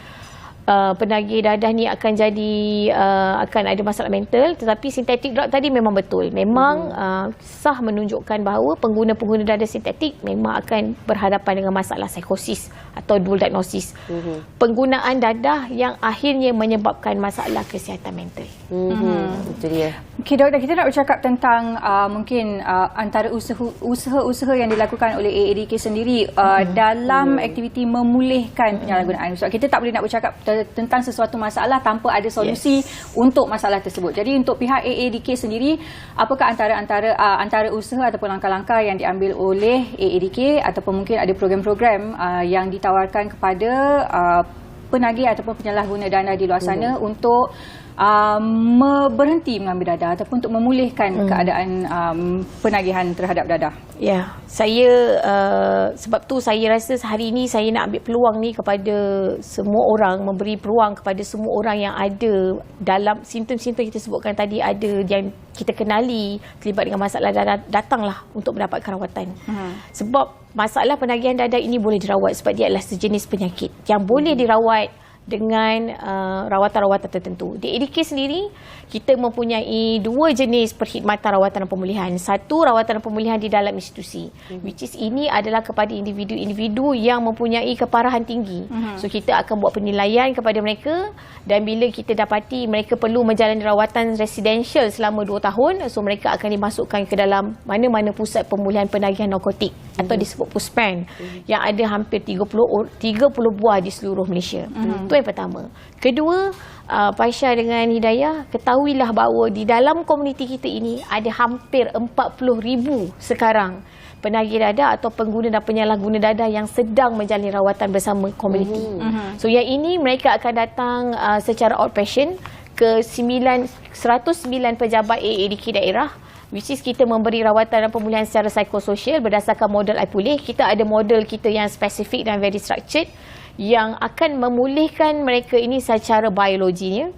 penagih dadah ni akan ada masalah mental, tetapi sintetik drug tadi memang betul. Memang sah menunjukkan bahawa pengguna-pengguna dadah sintetik memang akan berhadapan dengan masalah psikosis atau dual diagnosis. Penggunaan dadah yang akhirnya menyebabkan masalah kesihatan mental. Itu dia. Okey, doktor, kita nak bercakap tentang mungkin antara usaha-usaha yang dilakukan oleh AADK sendiri dalam aktiviti memulihkan penyalahgunaan. Sebab kita tak boleh nak bercakap tentang sesuatu masalah tanpa ada solusi untuk masalah tersebut. Jadi untuk pihak AADK sendiri, apakah antara usaha ataupun langkah-langkah yang diambil oleh AADK ataupun mungkin ada program-program yang ditawarkan kepada penagih ataupun penyalahguna dana di luar sana untuk berhenti mengambil dadah ataupun untuk memulihkan keadaan penagihan terhadap dadah? Ya, saya sebab tu saya rasa hari ini saya nak ambil peluang ni kepada semua orang, memberi peluang kepada semua orang yang ada dalam simptom-simptom kita sebutkan tadi, ada yang kita kenali terlibat dengan masalah dadah, datanglah untuk mendapatkan rawatan. Sebab masalah penagihan dadah ini boleh dirawat sebab dia adalah sejenis penyakit yang boleh dirawat dengan rawatan-rawatan tertentu. Di AADK sendiri, kita mempunyai dua jenis perkhidmatan rawatan dan pemulihan. Satu, rawatan dan pemulihan di dalam institusi, which is ini adalah kepada individu-individu yang mempunyai keparahan tinggi. So kita akan buat penilaian kepada mereka, dan bila kita dapati mereka perlu menjalani rawatan residential selama 2 tahun, so mereka akan dimasukkan ke dalam mana-mana pusat pemulihan penagihan narkotik atau disebut PUSPAN, yang ada hampir 30 buah di seluruh Malaysia. Itu yang pertama. Kedua, Paisha dengan Hidayah, ketahuilah bahawa di dalam komuniti kita ini ada hampir 40,000 sekarang penagih dadah atau pengguna dan penyalahguna dadah yang sedang menjalani rawatan bersama komuniti. So yang ini mereka akan datang secara outpatient ke 109 pejabat AADK daerah, which is kita memberi rawatan dan pemulihan secara psikososial berdasarkan model iPulih. Kita ada model kita yang spesifik dan very structured, yang akan memulihkan mereka ini secara biologinya,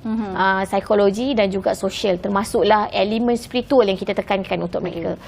psikologi dan juga sosial, termasuklah elemen spiritual yang kita tekankan untuk mereka.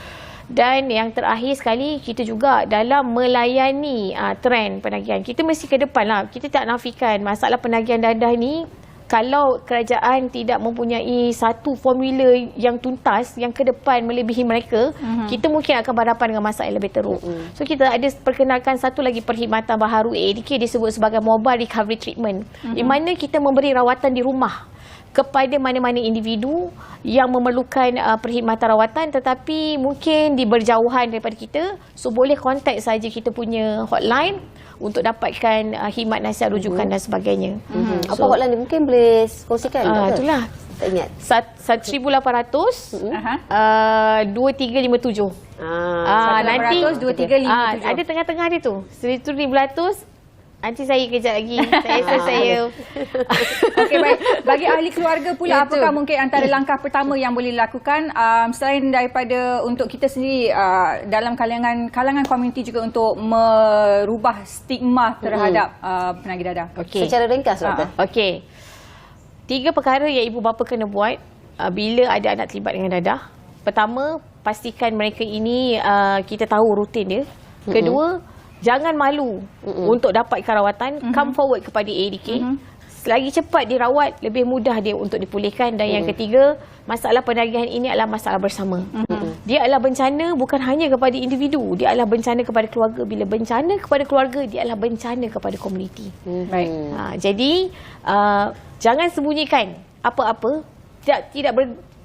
Dan yang terakhir sekali, kita juga dalam melayani trend penagihan, kita mesti ke depan lah. Kita tak nafikan masalah penagihan dadah ni, kalau kerajaan tidak mempunyai satu formula yang tuntas yang ke depan melebihi mereka, kita mungkin akan berhadapan dengan masalah yang lebih teruk. So kita ada perkenalkan satu lagi perkhidmatan baharu AADK, disebut sebagai Mobile Recovery Treatment, di mana kita memberi rawatan di rumah kepada mana-mana individu yang memerlukan perkhidmatan rawatan tetapi mungkin di berjauhan daripada kita. So boleh kontak saja kita punya hotline untuk dapatkan khidmat nasihat rujukan dan sebagainya. Apa hotline ni mungkin boleh kongsikan? Itulah. Tak ingat. 1800 2357. Nanti 2357. ada tengah-tengah dia tu. 1100. Nanti saya kejap lagi. Saya Okey, baik. Bagi ahli keluarga pula, apakah mungkin antara langkah pertama yang boleh dilakukan selain daripada untuk kita sendiri dalam kalangan komuniti juga untuk merubah stigma terhadap penagih dadah? Okey. Secara ringkas, Doktor. Okey. 3 perkara yang ibu bapa kena buat bila ada anak terlibat dengan dadah. Pertama, pastikan mereka ini kita tahu rutin dia. Kedua, jangan malu untuk dapatkan rawatan. Come forward kepada AADK. selagi cepat dirawat, lebih mudah dia untuk dipulihkan. Dan yang ketiga, masalah penagihan ini adalah masalah bersama. Dia adalah bencana bukan hanya kepada individu, dia adalah bencana kepada keluarga. Bila bencana kepada keluarga, dia adalah bencana kepada komuniti. Baik. Jadi jangan sembunyikan apa-apa.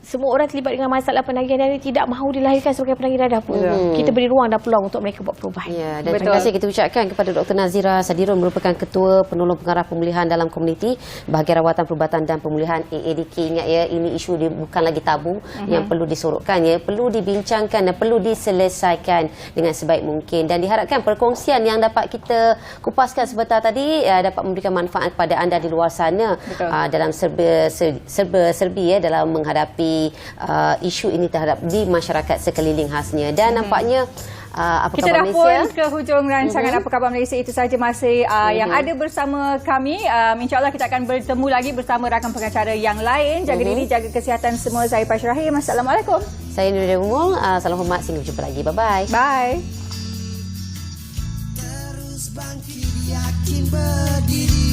Semua orang terlibat dengan masalah penagihan dana tidak mahu dilahirkan sebagai penagih dadah pun. Kita beri ruang dan peluang untuk mereka buat perubahan. Ya, dan terima kasih kita ucapkan kepada Dr. Nazira Sadirun, merupakan Ketua Penolong Pengarah Pemulihan dalam Komuniti Bahagian Rawatan Perubatan dan Pemulihan AADK. Ingat ya, ini isu dia bukan lagi tabu yang perlu disorotkan ya, perlu dibincangkan dan perlu diselesaikan dengan sebaik mungkin. Dan diharapkan perkongsian yang dapat kita kupaskan sebentar tadi dapat memberikan manfaat kepada anda di luar sana dalam serba-serbi ya dalam menghadapi isu ini terhadap di masyarakat sekeliling khasnya. Dan nampaknya Apa kita Khabar dah Malaysia? pun ke hujung rancangan Apa Khabar Malaysia. Itu saja masih yang ada bersama kami. InsyaAllah kita akan bertemu lagi bersama rakan pengacara yang lain. Jaga diri, jaga kesihatan semua. Saya Pasha Rahim. Assalamualaikum. Saya Nuria Umul. Salam hormat. Sehingga berjumpa lagi. Bye-bye. Bye. Terus bangkit, yakin berdiri.